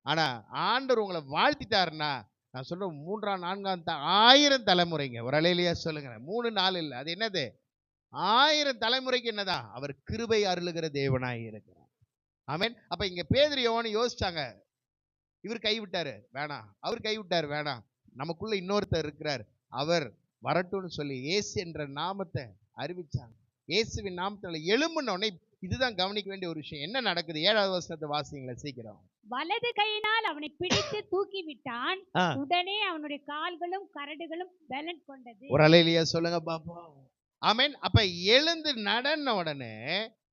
[SPEAKER 2] ஆனா ஆண்டவர் உங்களை வாழ்த்திட்டாருன்னா, நான் சொல்றேன், 3ஆம் 4ஆம் 1000 தலைமுறைங்க. ஒரு அலையிலேயே சொல்லுங்க, 3 4 இல்லை, அது என்னது? 1000 தலைமுறைக்கு என்னதான்? அவர் கிருபை அருளுகிற தேவனாய் இருக்கிறார். ஆமென். அப்ப இங்க பேதுரு யோவான் யோசிச்சாங்க, இவர் கைவிட்டாரு வேணாம், அவர் கைவிட்டாரு வேணாம், நமக்குள்ள இன்னொருத்தர் இருக்கிறார், அவர் வரட்டும்னு சொல்லி இயேசு என்ற நாமத்தை அறிவிச்சாங்க. இயேசுவின் நாமத்தினால எழும்புன உடனே
[SPEAKER 1] இதுதான் கவனிக்க வேண்டிய ஒரு விஷயம். என்ன நடக்குது? 7வது வசனத்தை வாசிங்களேன் சீக்கிரம்.
[SPEAKER 2] வலது கையினால் அவனை பிடித்து தூக்கி விட்டான். உடனே அவனுடைய கால்களும் கரடுகளும் பலன் கொண்டது.
[SPEAKER 1] ஒரு அல்லேலூயா சொல்லுங்க பாப்போம். ஆமென். அப்ப எழுந்து நடன உடனே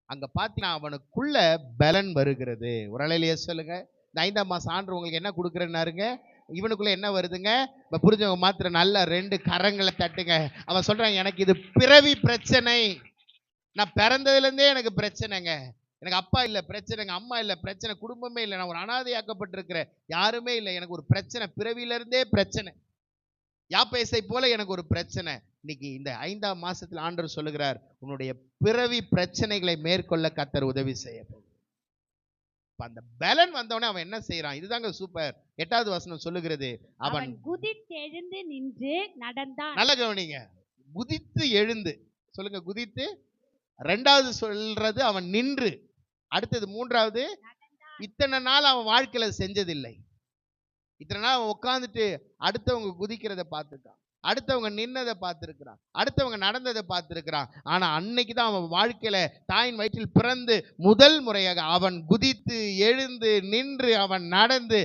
[SPEAKER 1] அங்க பாத்தீங்கன்னா அவனுக்குள்ள பலன் வருகிறது. ஒரு அல்லேலூயா சொல்லுங்க. இந்த 5ஆம் மாசம் ஆண்டு உங்களுக்கு என்ன கொடுக்குறேன்னாருங்க? இவனுக்குள்ள என்ன வருதுங்க? இப்ப புரிஞ்சவங்க மாத்திரம் நல்ல 2 கரங்களை தட்டுங்க. அவன் சொல்றான், எனக்கு இது பிறவி பிரச்சனை. நான் பிறந்ததுல இருந்தே எனக்கு பிரச்சனைங்க. எனக்கு அப்பா இல்ல பிரச்சனைங்க, அம்மா இல்ல பிரச்சனை, குடும்பமே இல்லை, நான் ஒரு அனாதையாக்கப்பட்டிருக்கிறேன், யாருமே இல்லை, எனக்கு ஒரு பிரச்சனை, பிறவியில இருந்தே பிரச்சனை, யாப்பேசை போல எனக்கு ஒரு பிரச்சனை. இன்னைக்கு இந்த 5ஆம் மாசத்துல ஆண்டவர் சொல்லுகிறார், உன்னுடைய பிறவி பிரச்சனைகளை மேற்கொள்ள கர்த்தர் உதவி செய்ய போகிறார். அந்த பலன் வந்தவனே அவன் என்ன செய்யறான்? இதுதாங்க சூப்பர். 8வது வசனம் சொல்லுகிறது, அவன்
[SPEAKER 2] குதித்து எழுந்து நின்று நடந்தான்.
[SPEAKER 1] நல்ல கவனிங்க, குதித்து எழுந்து சொல்லுங்க. குதித்து, 2வது சொல்றது அவன் நின்று, அடுத்தது 3வது இத்தனை நாள் அவன் வாழ்க்கையில செஞ்சதில்லை. இத்தனை நாள் அவன் உட்காந்துட்டு அடுத்தவங்க குதிக்கிறத பார்த்துருக்கான், அடுத்தவங்க நின்னதை பார்த்துருக்கிறான், அடுத்தவங்க நடந்ததை பார்த்துருக்கிறான். ஆனா அன்னைக்கு தான் அவன் வாழ்க்கையில தாயின் வயிற்றில் பிறந்து முதல் முறையாக அவன் குதித்து எழுந்து நின்று அவன் நடந்து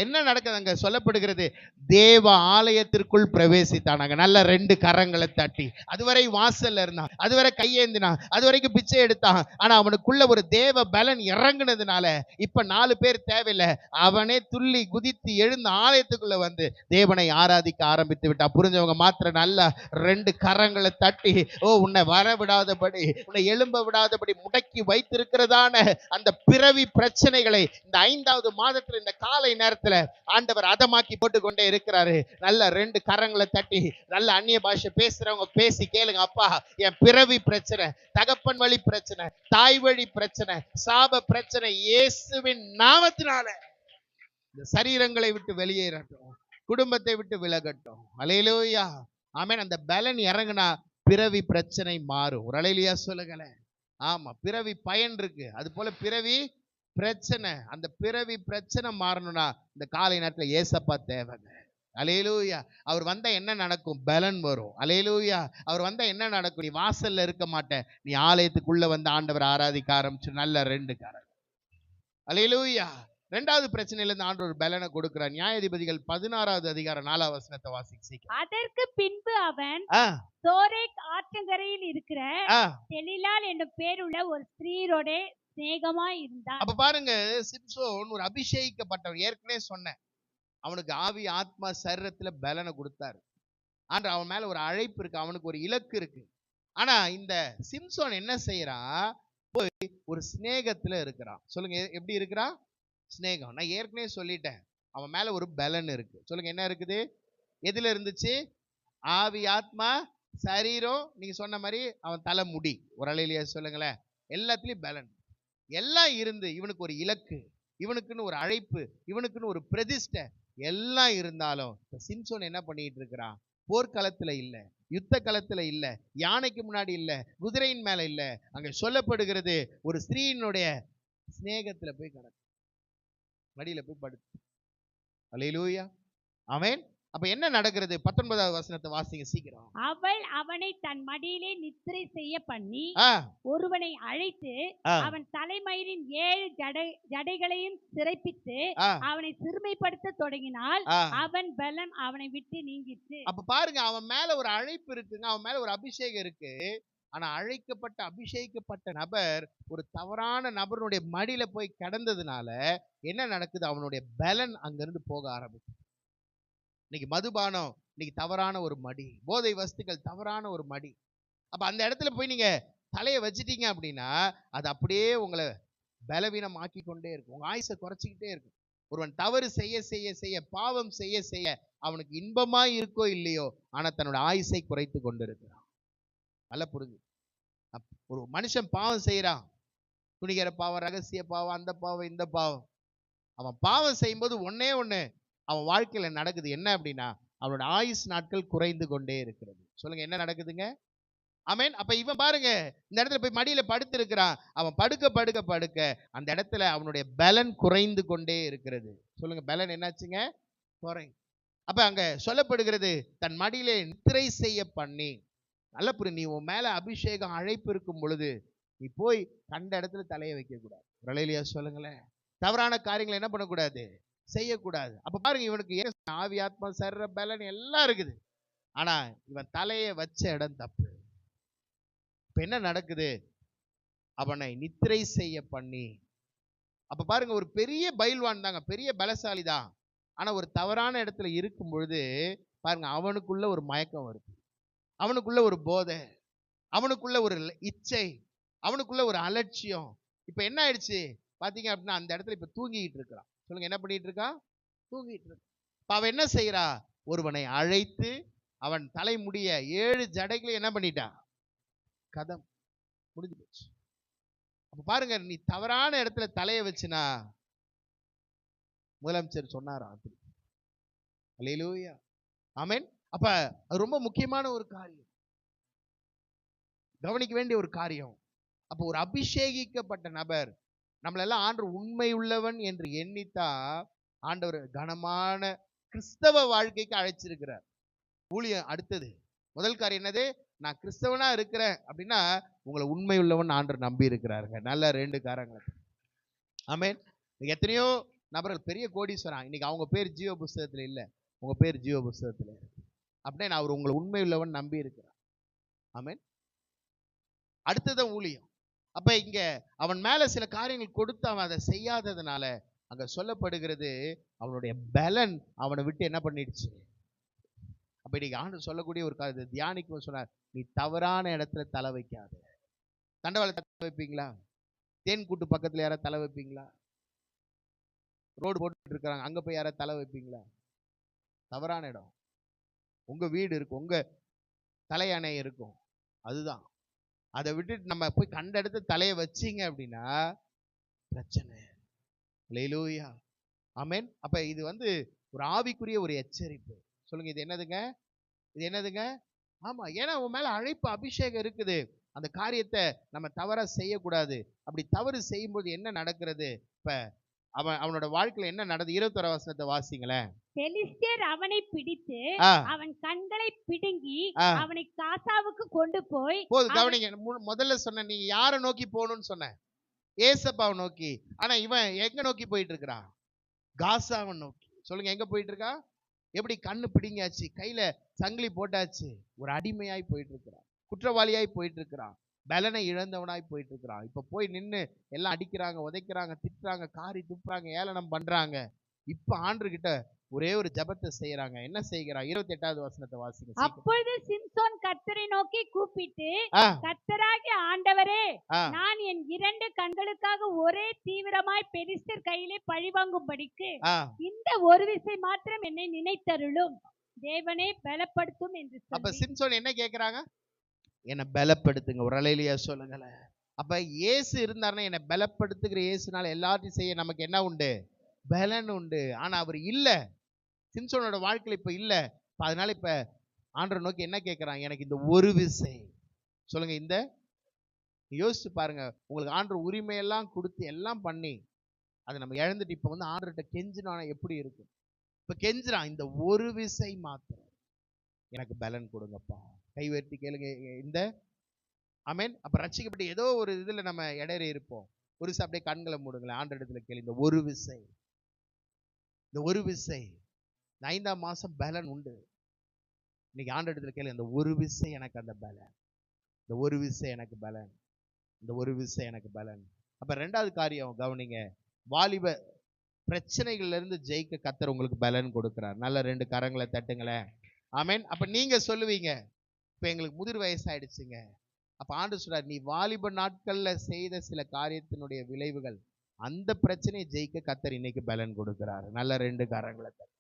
[SPEAKER 1] என்ன நடக்குது அங்க சொல்லப்படுகிறது, தேவ ஆலயத்திற்குள் பிரவேசித்தான். அங்க நல்ல 2 கரங்களை தட்டி, அதுவரை வாசல்ல இருந்தான், அதுவரை கையேந்தினான், அதுவரைக்கும் பிச்சை எடுத்தான். ஆனா அவனுக்குள்ள ஒரு தேவ பலன் இறங்குனதுனால இப்ப 4 பேர் தேவையில்லை, அவனே துள்ளி குதித்து எழுந்து ஆலயத்துக்குள்ள வந்து தேவனை ஆராதிக்க ஆரம்பித்து விட்டான். புரிஞ்சவங்க மாத்திரம் நல்ல 2 கரங்களை தட்டி, ஓ உன்னை வர விடாதபடி, உன்னை எழும்ப விடாதபடி முடக்கி வைத்திருக்கிறதான அந்த பிறவி பிரச்சனைகளை இந்த 5வது மாதத்துல இந்த காலை நேரத்துல ஆண்டவர் அதமாக்கி போட்டு கொண்டே இருக்கிறாரு. நல்ல 2 கரங்களை தட்டி நல்ல அந்நிய பாஷை பேசுறவங்க பேசி கேளுங்க, அப்பா என் பிறவி பிரச்சனை, தகப்பன் வழி பிரச்சனை, தாய் வழி பிரச்சனை, சாப பிரச்சனை இயேசுவின் நாமத்தினால இந்த சரீரங்களை விட்டு வெளியேறட்டும், குடும்பத்தை விட்டு விலகட்டும். அல்லேலூயா ஆமென். அந்த பலன் இறங்குனா பிறவி பிரச்சனை மாறும். ஒரு அல்லேலூயா சொல்லுங்களேன். ஆமா, பிறவி பயன் இருக்கு, அது போல பிறவி பிரச்சனை, அந்த பிறவி பிரச்சனை மாறணும்னா இந்த காலை நேரத்துல ஏசப்பா தேவைங்க. அல்லேலூயா. அவர் வந்தா என்ன நடக்கும்? பலன் வரும். அல்லேலூயா. அவர் வந்தா என்ன நடக்கும்? நீ வாசல்ல இருக்க மாட்ட, நீ ஆலயத்துக்குள்ள வந்து ஆண்டவர் ஆராதிக்க ஆரம்பிச்சு நல்ல 2 காரணம். அல்லேலூயா. 2வது பிரச்சனையில இருந்து ஆண்டவர் பலனை கொடுக்கிறார். நியாயாதிபதிகள் 16வது அதிகாரம் 4வது வசனத்தை வாசிக்க.
[SPEAKER 2] அதற்கு பின்பு அவன் சோரேக் ஆற்றங்கரையில் இருக்கிற தெலிலாள் என்னும் பேருள்ள ஒரு ஸ்திரீயோட சிநேகமாய் இருந்தான். அப்ப
[SPEAKER 1] பாருங்க, சிம்சோன் ஒரு அபிஷேகிக்கப்பட்டவர். ஏற்கனவே சொன்னேன், அவனுக்கு ஆவி ஆத்மா சரீரத்துல பலனை கொடுத்தாரு. ஆனா அவன் மேல ஒரு அழைப்பு இருக்கு, அவனுக்கு ஒரு இலக்கு இருக்கு. ஆனா இந்த சிம்சோன் என்ன செய்யறான்? போய் ஒரு சிநேகத்துல இருக்கிறான். சொல்லுங்க, எப்படி இருக்கிறான்? சிநேகம். நான் ஏற்கனவே சொல்லிட்டேன், அவன் மேல ஒரு பலன் இருக்கு. சொல்லுங்க, என்ன இருக்குது? எதுல இருந்துச்சு? ஆவி ஆத்மா சரீரம். நீங்க சொன்ன மாதிரி அவன் தலை முடி. ஒரு அலையிலேயே சொல்லுங்களேன், எல்லாத்துலயும் பலன் எல்லாம் இருந்து இவனுக்கு ஒரு இலக்கு, இவனுக்குன்னு ஒரு அழைப்பு, இவனுக்குன்னு ஒரு பிரதிஷ்டை எல்லாம் இருந்தாலும் சிம்சோன் என்ன பண்ணிட்டு இருக்கிறான்? போர்க்களத்துல இல்ல, யுத்த களத்துல இல்ல, யானைக்கு முன்னாடி இல்ல, குதிரையின் மேல இல்ல, அங்க சொல்லப்படுகிறது ஒரு ஸ்திரீயினுடைய சிநேகத்துல போய் கிடக்கு, மடியில போய் படுத்து. அல்லேலூயா ஆமென். அப்ப என்ன நடக்கிறது? 19வது வசனத்தை வாசிங்க சீக்கிரம்.
[SPEAKER 2] அவள் அவனை தன் மடியிலே நித்திரை செய்ய பண்ணி ஒருவனை அழைத்து அவன் தலைமயிரின் 7 ஜடைகளையும் சிறைப்பித்து அவனை சிறுமைப்படுத்த தொடங்கினால் அவன் பலம் அவனை விட்டு நீங்கிற்று.
[SPEAKER 1] அப்ப பாருங்க, அவன் மேல ஒரு அழைப்பு இருக்குங்க, அவன் மேல ஒரு அபிஷேகம் இருக்கு. ஆனா அழைக்கப்பட்ட அபிஷேகிக்கப்பட்ட நபர் ஒரு தவறான நபருடைய மடியில போய் கிடந்ததுனால என்ன நடக்குது? அவனுடைய பலன் அங்கிருந்து போக ஆரம்பிச்சு. இன்னைக்கு மதுபானம் இன்னைக்கு தவறான ஒரு மடி, போதை வஸ்துக்கள் தவறான ஒரு மடி. அப்ப அந்த இடத்துல போய் நீங்க தலையை வச்சிட்டீங்க அப்படின்னா அது அப்படியே உங்களை பலவீனம் ஆக்கி கொண்டே இருக்கும், உங்க ஆயுசை குறைச்சிக்கிட்டே இருக்கும். ஒருவன் தவறு செய்ய செய்ய செய்ய, பாவம் செய்ய செய்ய அவனுக்கு இன்பமா இருக்கோ இல்லையோ, ஆனா தன்னோட ஆயுசை குறைத்து கொண்டு இருக்கிறான். நல்லா புரிஞ்சு. ஒரு மனுஷன் பாவம் செய்யறான், துணிகர பாவம், ரகசிய பாவம், அந்த பாவம் இந்த பாவம். அவன் பாவம் செய்யும்போது ஒன்னே ஒண்ணு அவன் வாழ்க்கையில நடக்குது. என்ன அப்படின்னா அவனோட ஆயுஸ் நாட்கள் குறைந்து கொண்டே இருக்கிறது. சொல்லுங்க, என்ன நடக்குதுங்க? ஆமென். அப்ப இவன் பாருங்க, இந்த இடத்துல போய் மடியில படுத்து இருக்கிறான். அவன் படுக்க படுக்க படுக்க அந்த இடத்துல அவனுடைய பலன் குறைந்து கொண்டே இருக்கிறது. சொல்லுங்க, பலன் என்னாச்சுங்க? குறை. அப்ப அங்க சொல்லப்படுகிறது, தன் மடியிலே நித்திரை செய்ய பண்ணி. நல்ல புரி, நீ உன் மேல அபிஷேகம் அழைப்பு இருக்கும் பொழுது நீ போய் கண்ட இடத்துல தலையை வைக்க கூடாது. ரலையிலியா சொல்லுங்களேன். தவறான காரியங்களை என்ன பண்ணக்கூடாது, செய்யக்கூடாது. அப்ப பாருங்க, இவனுக்கு ஆவி ஆத்மா சர்ற பலன் எல்லாம் இருக்குது. ஆனா இவன் தலையை வச்ச இடம் தப்பு. இப்ப என்ன நடக்குது, அவனை நித்திரை செய்ய பண்ணி. அப்ப பாருங்க, ஒரு பெரிய பயில்வான் தாங்க, பெரிய பலசாலி தான். ஆனா ஒரு தவறான இடத்துல இருக்கும் பொழுது பாருங்க, அவனுக்குள்ள ஒரு மயக்கம் வருது, அவனுக்குள்ள ஒரு போதை, அவனுக்குள்ள ஒரு இச்சை, அவனுக்குள்ள ஒரு அலட்சியம். இப்ப என்ன ஆயிடுச்சு பாத்தீங்க அப்படின்னா, அந்த இடத்துல இப்ப தூங்கிட்டு இருக்கிறான். சொல்லுங்க, என்ன பண்ணிட்டு இருக்கான், தூங்கிட்டு இருக்கான். இப்ப அவன் என்ன செய்யறா, ஒருவனை அழைத்து அவன் தலைமுடிய 7 ஜடைகளை என்ன பண்ணிட்டா, கதம் முடிஞ்சு போச்சு. அப்ப பாருங்க, நீ தவறான இடத்துல தலையை வச்சுனா, முதலமைச்சர் சொன்னாரா அப்படி. அல்லேலூயா, ஆமென். அப்ப அது ரொம்ப முக்கியமான ஒரு காரியம், கவனிக்க வேண்டிய ஒரு காரியம். அப்போ ஒரு அபிஷேகிக்கப்பட்ட நபர், நம்மளெல்லாம் ஆண்டவர் உண்மை உள்ளவன் என்று எண்ணித்தா ஆண்டவர் கனமான கிறிஸ்தவ வாழ்க்கைக்கு அழைச்சிருக்கிறார். ஊழியம் அடுத்தது, முதல் காரியம் என்னது, நான் கிறிஸ்தவனா இருக்கிறேன் அப்படின்னா உங்களை உண்மை உள்ளவன் ஆண்டவர் நம்பி இருக்கிறாருங்க. நல்ல 2 காரங்கள். ஆமென். எத்தனையோ நபர்கள் பெரிய கோடீஸ்வரன், இன்னைக்கு அவங்க பேர் ஜீவ புஸ்தகத்துல இல்ல, உங்க பேர் ஜீவ புஸ்தகத்துல அப்படியே நான் அவர் உங்களை உண்மை உள்ளவன் நம்பி இருக்கிறார். ஆமென். அடுத்தது ஊழியம். அப்ப இங்க அவன் மேல சில காரியங்கள் கொடுத்து அவன் அதை செய்யாததுனால அங்க சொல்லப்படுகிறது, அவனுடைய பலன் அவனை விட்டு என்ன பண்ணிடுச்சு. அப்ப இன்னைக்கு ஆண்டு சொல்லக்கூடிய ஒரு காரியம் தியானிக்கும் சொன்னார், நீ தவறான இடத்துல தலை வைக்காத. தண்டவாள தலை வைப்பீங்களா, தேன் கூட்டு பக்கத்துல யாராவது தலை வைப்பீங்களா, ரோடு போட்டு இருக்காங்க அங்க போய் யாராவது தலை வைப்பீங்களா, தவறான இடம். உங்க வீடு இருக்கும், உங்க தலையணை இருக்கும், அதுதான். அதை விட்டுட்டு நம்ம போய் கண்ட இடத்துல தலையை வச்சீங்க அப்படின்னா பிரச்சனை. அல்லேலூயா, ஆமென். அப்ப இது ஒரு ஆவிக்குரிய ஒரு எச்சரிப்பு. சொல்லுங்க, இது என்னதுங்க, இது என்னதுங்க, ஆமா. ஏன்னா உன் மேல அழைப்பு அபிஷேகம் இருக்குது, அந்த காரியத்தை நம்ம தவறா செய்யக்கூடாது. அப்படி தவறு செய்யும்போது என்ன நடக்கிறது, இப்ப அவனோட வாழ்க்கையில என்ன நடந்தது, 21 வசனத்தை வாசிங்களேன்.
[SPEAKER 2] பெலிஸ்தியர் அவனை பிடித்து அவன் கண்களை பிடுங்கி அவனை காசாவுக்கு கொண்டு போய்.
[SPEAKER 1] கவனிங்க, முதல்ல சொன்ன நீ யாரை நோக்கி போகணும்னு சொன்ன, ஏசப்பாவை நோக்கி. ஆனா இவன் எங்க நோக்கி போயிட்டு இருக்கிறான், காசாவை நோக்கி. சொல்லுங்க, எங்க போயிட்டு இருக்கா, எப்படி கண்ணு பிடிங்காச்சு, கையில சங்கிலி போட்டாச்சு, ஒரு அடிமையாய் போயிட்டு இருக்கிறான், குற்றவாளியாய் போயிட்டு இருக்கிறான், பலனை இழந்தவனாய் போயிட்டு இருக்கிறான். இப்ப போய் நின்று எல்லாம் அடிக்கிறாங்க, உதைக்கிறாங்க, திட்டுறாங்க, காரி துப்புறாங்க, ஏளனம் பண்றாங்க. இப்ப ஆண்டவர்கிட்ட ஒரே ஒரு ஜெபத்தை செய்யறாங்க. என்ன செய்கிறான், 28வது வசனத்தை வாசிங்க.
[SPEAKER 2] அப்பொழுது சிம்சோன் கர்த்தரை நோக்கி கூப்பிட்டு, கர்த்தராகிய ஆண்டவரே, நான் என் 2 கண்களுக்காக ஒரே தீவிரமாய் பெலிஸ்தர் கையிலே பழிவாங்கும்படிக்கு இந்த ஒரு விசை மாத்திரம் என்னை நினைத்தருளும், தேவனே பலப்படுத்தும் என்று சொல்லி.
[SPEAKER 1] அப்ப சிம்சோன் என்ன கேக்குறாங்க, என்னை பலப்படுத்துங்க. ஒரு அலையிலியா சொல்லுங்களேன். அப்ப இயேசு இருந்தாருன்னா, என்னை பலப்படுத்துகிற இயேசுனால எல்லாத்தையும் செய்ய நமக்கு என்ன உண்டு, பலன் உண்டு. ஆனா அவர் இல்ல, சிம்சோனோட வாழ்க்கையில இப்ப இல்ல. அதனால இப்ப ஆண்டவரை நோக்கி என்ன கேட்கிறான், எனக்கு இந்த ஒரு விசை. சொல்லுங்க, இந்த யோசிச்சு பாருங்க, உங்களுக்கு ஆண்டவர் உரிமையெல்லாம் கொடுத்து எல்லாம் பண்ணி அதை நம்ம இழந்துட்டு இப்ப ஆண்டவர்கிட்ட கெஞ்சினா எப்படி இருக்கும். இப்ப கெஞ்சுறான், இந்த ஒரு விசை மாத்திரம் எனக்கு பலன் கொடுங்கப்பா. கைவெட்டி கேளுங்க இந்த, ஆமென். அப்ப ரட்சிக்கப்பட்டு ஏதோ ஒரு இதுல நம்ம இடையிற இருப்போம், ஒரு அப்படியே கண்களை மூடுங்களேன், ஆண்டவர் இடத்துல கேளு, இந்த ஒரு விசை, இந்த ஒரு விசை. 5ஆம் மாசம் பலன் உண்டு. இன்னைக்கு ஆண்டவர் இடத்துல கேளு, இந்த ஒரு விசை எனக்கு அந்த பலன், இந்த ஒரு விசை எனக்கு பலன், இந்த ஒரு விசை எனக்கு பலன். அப்ப 2வது காரியம் கவனிங்க, வாலிப பிரச்சனைகள்ல இருந்து ஜெயிக்க கர்த்தர் உங்களுக்கு பலன் கொடுக்கிறார். நல்ல 2 கரங்களை தட்டுங்களேன், ஆமென். அப்ப நீங்க சொல்லுவீங்க, இப்ப எங்களுக்கு முதிர் வயசாயிடுச்சுங்க. அப்ப ஆண்டவர் சொல்றார், நீ வாலிப நாட்கள்ல செய்த சில காரியத்தினுடைய விளைவுகள், அந்த பிரச்சனையை ஜெயிக்க கர்த்தர் இன்னைக்கு பலன் கொடுக்கிறார். நல்ல 2 கரங்களை தட்டு.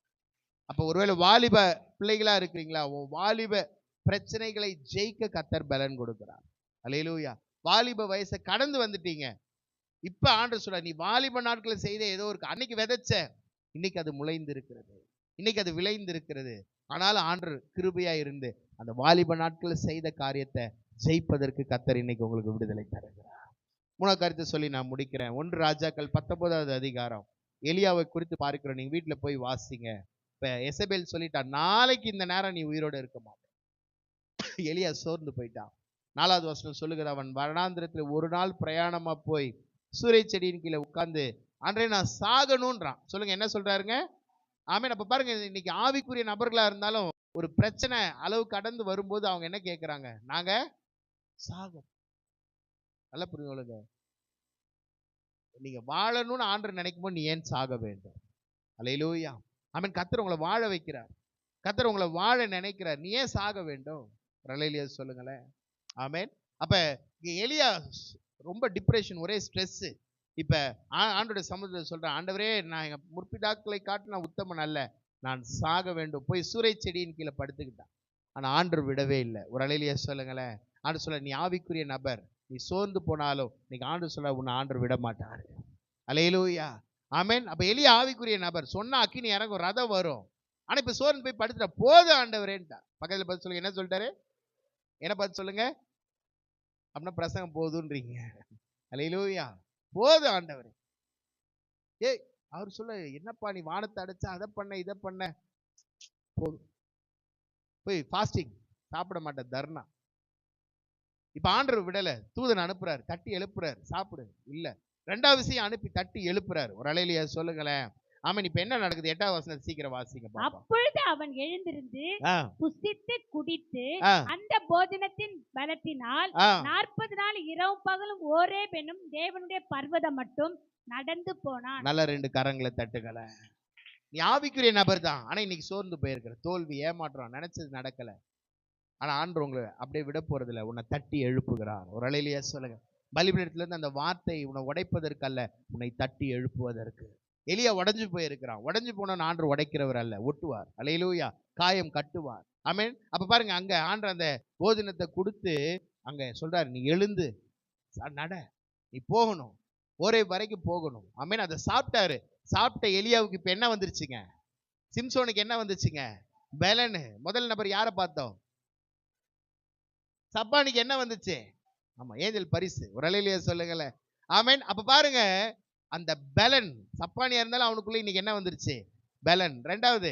[SPEAKER 1] அப்ப ஒருவேளை வாலிப பிள்ளைகளா இருக்கிறீங்களா, வாலிப பிரச்சனைகளை ஜெயிக்க கர்த்தர் பலன் கொடுக்கிறார். அல்லேலூயா. வாலிப வயசை கடந்து வந்துட்டீங்க, இப்ப ஆண்டவர் சொல்றார், நீ வாலிப நாட்களை செய்த ஏதோ ஒரு அன்னைக்கு விதைச்ச, இன்னைக்கு அது முளைந்து இருக்கிறது, இன்னைக்கு அது விளைந்து இருக்கிறது. ஆனாலும் ஆண்டவர் கிருபையா இருந்து அந்த வாலிப நாட்கள் செய்த காரியத்தை ஜெயிப்பதற்கு கர்த்தர் இன்னைக்கு உங்களுக்கு விடுதலை தருகிறார். 3வது கருத்தை சொல்லி நான் முடிக்கிறேன். 1 ராஜாக்கள் 19வது அதிகாரம் எலியாவை குறித்து பார்க்கிறோம். நீங்க வீட்டுல போய் வாசிங்க. இப்ப எசபேல் சொல்லிட்டா, நாளைக்கு இந்த நேரம் நீ உயிரோட இருக்க மாட்ட. எலியா சோர்ந்து போயிட்டான். 4வது வசனம் சொல்லுகிற, அவன் வனாந்திரத்தில் ஒரு நாள் பிரயாணமா போய் சூரை செடியின் கீழே உட்கார்ந்து அன்றே நான் சாகணும்ன்றான். சொல்லுங்க, என்ன சொல்றாருங்க? ஆமென். அப்ப பாருங்க, இன்னைக்கு ஆவிக்குரிய நபர்களா இருந்தாலும் ஒரு பிரச்சனை அளவு கடந்து வரும்போது அவங்க என்ன கேட்கிறாங்க? நாங்க சாகணும். நல்லா புரியுங்க. நீங்க வாழணும்னு ஆண்டவர் நினைக்கும் போது நீ ஏன் சாக வேண்டும்? அல்லேலூயா. ஆமென். கர்த்தர் உங்களை வாழ வைக்கிறார். கர்த்தர் உங்களை வாழ நினைக்கிறார். நீ ஏன் சாக வேண்டும்? அல்லேலூயா சொல்லுங்களேன். ஆமென். அப்ப எலியா ரொம்ப டிப்ரெஷன், ஒரே ஸ்ட்ரெஸ். இப்ப ஆண்டவருடைய சமூகத்தில் சொல்றேன், ஆண்டவரே, நான் எங்க முற்பிதாக்களை காட்டு நான் உத்தமன் அல்ல, நான் சாக வேண்டும். போய் சூரை செடியின் கீழே படுத்துக்கிட்டான். ஆனா ஆண்டவர் விடவே இல்லை. ஒரு அல்லேலூயா சொல்லுங்களேன். ஆண்டவர் சொல்ல, நீ ஆவிக்குரிய நபர், நீ சோர்ந்து போனாலும் நீங்க ஆண்டவர் சொல்ல உன்னை ஆண்டவர் விட மாட்டாரு. அல்லேலூயா. ஆமென். அப்ப எலியா ஆவிக்குரிய நபர். சொன்னா அக்கினி இறங்கும், ரதம் வரும். ஆனா இப்ப சோர்ந்து போய் படுத்துட்ட, போது ஆண்டவரேன்ட்டார். பக்கத்துல பார்த்து சொல்லுங்க, என்ன சொல்லிட்டாரு? என்ன பார்த்து சொல்லுங்க? அப்படின்னா பிரசங்கம் போதுன்றீங்க. அல்லேலூயா. போது ஆண்டவரே. ஏய், அவர் சொல்ல, என்னப்பா நீ வானத்தை அடைச்சா, அதை பண்ண இதை பண்ண, போதும். போய் ஃபாஸ்டிங், சாப்பிட மாட்டேன், தர்ணா. இப்ப ஆண்டவர் விடல, தூதன் அனுப்புறாரு, தட்டி எழுப்புறாரு, சாப்பிடு. இல்ல, 2வது விஷயம் அனுப்பி தட்டி எழுப்புறாரு. ஒரு அல்லேலூயா சொல்லுங்களேன். ஆமென். இப்ப என்ன நடக்குது? 8வது வசனத்தை சீக்கிரம் வாசிங்க பாப்போம்.
[SPEAKER 2] அப்பொழுது அவன் எழுந்திருந்து புசித்து குடித்து அந்த போஜனத்தின் பலத்தினால் 40 நாள் இரவும் பகலும் ஒரே பெண்ணும் தேவனுடைய பர்வதம் மட்டும் நடந்து போனான். நல்ல 2 கரங்களை தட்டுகள. நீ ஆவிக்குரிய நபர் தான், ஆனா இன்னைக்கு சோர்ந்து போயிருக்கிற, தோல்வி, ஏமாற்றம், நினைச்சது நடக்கல. ஆனா ஆண்டவர் உங்களை அப்படியே விட போறது இல்லை, உன்னை தட்டி எழுப்புகிறார். ஒரு அல்லேலூயா சொல்லுங்க. பலிபீடத்துல இருந்து அந்த வார்த்தை உன்னை உடைப்பதற்கு அல்ல, உன்னை தட்டி எழுப்புவதற்கு. எலியா உடைஞ்சு போயிருக்கிறான். உடைஞ்சு போன ஆண்டவர் உடைக்கிறவர் அல்ல, ஒட்டுவார். அல்லேலூயா. காயம் கட்டுவார். ஆமென். அப்ப பாருங்க, அங்க ஆண்டவர் அந்த போஜனத்தை கொடுத்து அங்க சொல்றாரு, நீ எழுந்து நட, நீ போகணும், ஒரே வரைக்கும் போகணும். ஆமென். அதை சாப்பிட்டாரு. சாப்பிட்ட எலியாவுக்கு இப்ப என்ன வந்துருச்சுங்க? சிம்சோனுக்கு என்ன வந்துச்சுங்க? பெலனு. முதல் நபர் யாரை பார்த்தோம்? சப்பானிக்கு என்ன வந்துச்சு? ஆமா, ஏஞ்சல் பரிசு. ஒரு அல்லேலூயா சொல்லுங்களேன். ஆமென். அப்ப பாருங்க, அந்த பெலன், சப்பானியா இருந்தாலும் அவனுக்குள்ள இன்னைக்கு என்ன வந்துருச்சு? பெலன். 2வது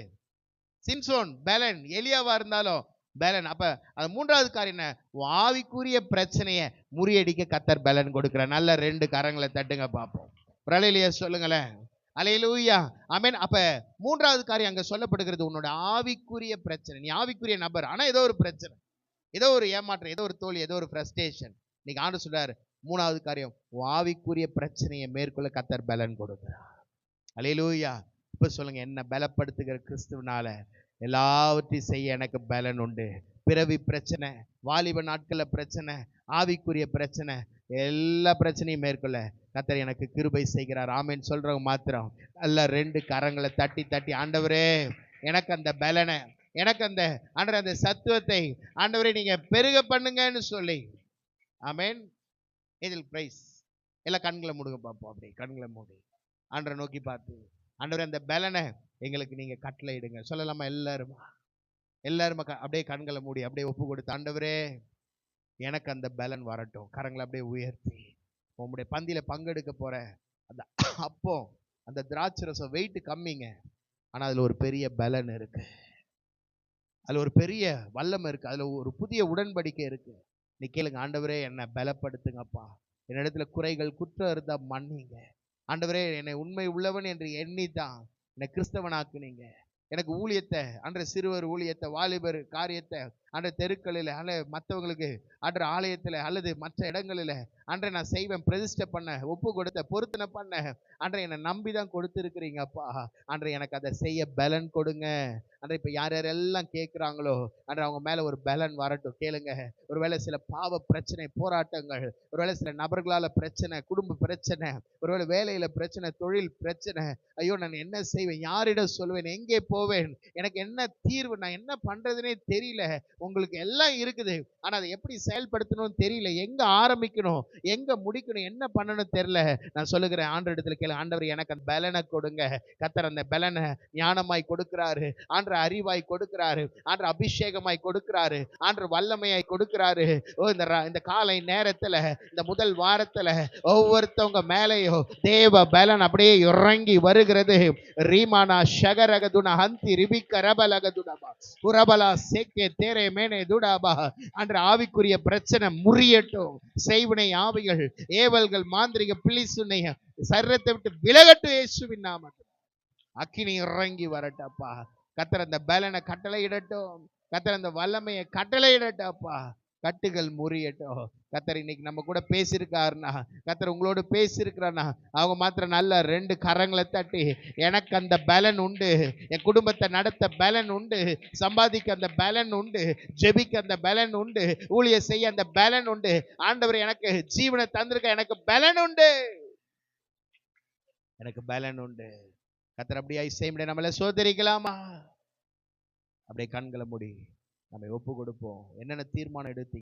[SPEAKER 2] சிம்சோன், பெலன். எலியாவா இருந்தாலும் பெலன். அப்ப அது 3வது காரியம் என்ன? ஆவிக்குரிய பிரச்சனையை முறியடிக்க கர்த்தர் பெலன் கொடுக்கிறார். நல்ல 2 கரங்களை தட்டுங்க பாப்போம். ஒரு அல்லேலூயா சொல்லுங்களேன். அல்லேலூயா. ஆமென். அப்ப 3வது காரியம் அங்க சொல்லப்படுகிறது, உன்னோட ஆவிக்குரிய பிரச்சனை. நீ ஆவிக்குரிய நபர், ஆனா ஏதோ ஒரு பிரச்சனை, ஏதோ ஒரு ஏமாற்றம், ஏதோ ஒரு தோல்வி, ஏதோ ஒரு ஃப்ரஸ்ட்ரேஷன். இன்னைக்கு ஆண்டு சொல்றாரு, 3வது காரியம், ஆவிக்குரிய பிரச்சனையை மேற்கொள்ள கர்த்தர் பலன் கொடுக்கிறார். அல்லேலூயா. இப்ப சொல்லுங்க, என்ன பலப்படுத்துகிற கிறிஸ்துவனால எல்லாவற்றையும் செய்ய எனக்கு பலன் உண்டு. பிறவி பிரச்சனை, வாலிப நாட்கள பிரச்சனை, ஆவிக்குரிய பிரச்சனை, எல்லா பிரச்சனையும் மேற்கொள்ள கர்த்தர் எனக்கு கிருபை செய்கிறார். ஆமென் சொல்றவங்க மாத்திரம் நல்ல 2 கரங்களை தட்டி தட்டி, ஆண்டவரே எனக்கு அந்த பலனை, எனக்கு அந்த ஆண்டவரே அந்த சத்துவத்தை ஆண்டவரே நீங்க பெருக பண்ணுங்கன்னு சொல்லி. ஆமென். Angel praise. எல்லாம் கண்களை மூடுங்க பார்ப்போம். அப்படி கண்களை மூடி ஆண்டவரை நோக்கி பார்த்து, ஆண்டவரே அந்த பலனை எங்களுக்கு நீங்க கட்டளை இடுங்க. சொல்லலாமா? எல்லாருமா அப்படியே கண்களை மூடி அப்படியே ஒப்பு கொடுத்து, ஆண்டவரே எனக்கு அந்த பலன் வரட்டும். கரங்களை அப்படியே உயர்த்தி, உங்களுடைய பந்தியில பங்கெடுக்க போற அந்த அப்போ அந்த திராட்சை ரசம் வெயிட் கம்மிங்க, ஆனா அதுல ஒரு பெரிய பலன் இருக்கு, அதுல ஒரு பெரிய வல்லமை இருக்கு, அதுல ஒரு புதிய உடன்படிக்கை இருக்கு. நீ கேளுங்க, ஆண்டவரே என்னை பலப்படுத்துங்கப்பா, என்னிடத்துல குறைகள் குற்றம் இருந்தா மன்னிங்க. ஆண்டவரே என்னை உண்மை உள்ளவன் என்று எண்ணித்தான் என்னை கிறிஸ்தவனாக்குனீங்க. எனக்கு ஊழியத்தை, அன்ற சிறுவர் ஊழியத்தை, வாலிபர் காரியத்தை, அன்ற தெருக்களில் அல்ல மற்றவங்களுக்கு அன்ற ஆலயத்தில் அல்லது மற்ற இடங்களில் அன்றை நான் செய்வேன், பிரதிஷ்டை பண்ண, ஒப்பு கொடுத்த, பொருத்தனை பண்ண, அன்றை என்னை நம்பி தான் கொடுத்துருக்குறீங்கப்பா. அன்றை எனக்கு அதை செய்ய பலன் கொடுங்க. அன்றை இப்போ யார் யாரெல்லாம் கேட்குறாங்களோ அன்றை அவங்க மேலே ஒரு பலன் வரட்டும். கேளுங்க, ஒருவேளை சில பாவ பிரச்சனை, போராட்டங்கள், ஒருவேளை சில நபர்களால் பிரச்சனை, குடும்ப பிரச்சனை, ஒருவேளை வேலையில் பிரச்சனை, தொழில் பிரச்சனை, ஐயோ நான் என்ன செய்வேன், யாரிடம் சொல்வேன், எங்கே போவேன், எனக்கு என்ன தீர்வு, நான் என்ன பண்ணுறதுனே தெரியல. உங்களுக்கு எல்லாம் இருக்குது, ஆனால் அதை எப்படி செயல்படுத்தணும்னு தெரியல, எங்கே ஆரம்பிக்கணும், எங்கே முடிக்கணும், என்ன பண்ணணும் தெரியல. நான் சொல்லுகிறேன், ஆண்டவர் இடத்துல கேளு, ஆண்டவர் எனக்கு அந்த பலனை கொடுங்க. கர்த்தர் அந்த பலனை ஞானமாய் கொடுக்கிறாரு. ஆண்டவர்
[SPEAKER 1] ஆண்டவர் அறிவாய் கொடுக்கிறாரு, ஆண்டவர் அபிஷேகமாய் கொடுக்கிறாரு, ஆண்டவர் வல்லமையாய் கொடுக்கிறாரு. இந்த காலை நேரத்துல, இந்த முதல் வாரத்துல ஒவ்வொருத்தவங்க மேலேயோ தேவ பலன் அப்படியே இறங்கி வருகிறது. ரீமானா ஷகரகதுன ஹந்தி ரிபிக்க ரபலகதுனபா உரபலா சேக்கே தேரே மேனே துடாபா. அன்று ஆவிக்குரிய பிரச்சனை முறியட்டும். செய்வினை ஆவிகள், ஏவல்கள், மாந்திரிக பிலிசுனை சரீரத்தை விட்டு விலகட்டும் இயேசுவின் நாமத்தில். அக்கினி இறங்கி வரட்டப்பா. கர்த்தர் அந்த பலனை கட்டளையிடட்டும். கர்த்தர் அந்த வல்லமையை கட்டளையிடட்டப்பா. கட்டுகள் முறியட்டும். கர்த்தர் இன்னைக்கு நம்ம கூட பேசியிருக்காருன்னா, கர்த்தர் உங்களோடு பேசியிருக்கிறார்னா, அவங்க மாத்திரம் நல்ல 2 கரங்களை தட்டி, எனக்கு அந்த பலன் உண்டு, என் குடும்பத்தை நடத்த பலன் உண்டு, சம்பாதிக்க அந்த பலன் உண்டு, ஜெபிக்க அந்த பலன் உண்டு, ஊழிய செய்ய அந்த பலன் உண்டு, ஆண்டவர் எனக்கு ஜீவனை தந்திருக்க எனக்கு பலன் உண்டு, எனக்கு பலன் உண்டு. கர்த்தர் அப்படியே செய்ய முடியாது. நம்மள சோதரிக்கலாமா? அப்படியே கண்களை மூடி நம்ம ஒப்பு கொடுப்போம். என்னென்ன தீர்மானம் எடுத்து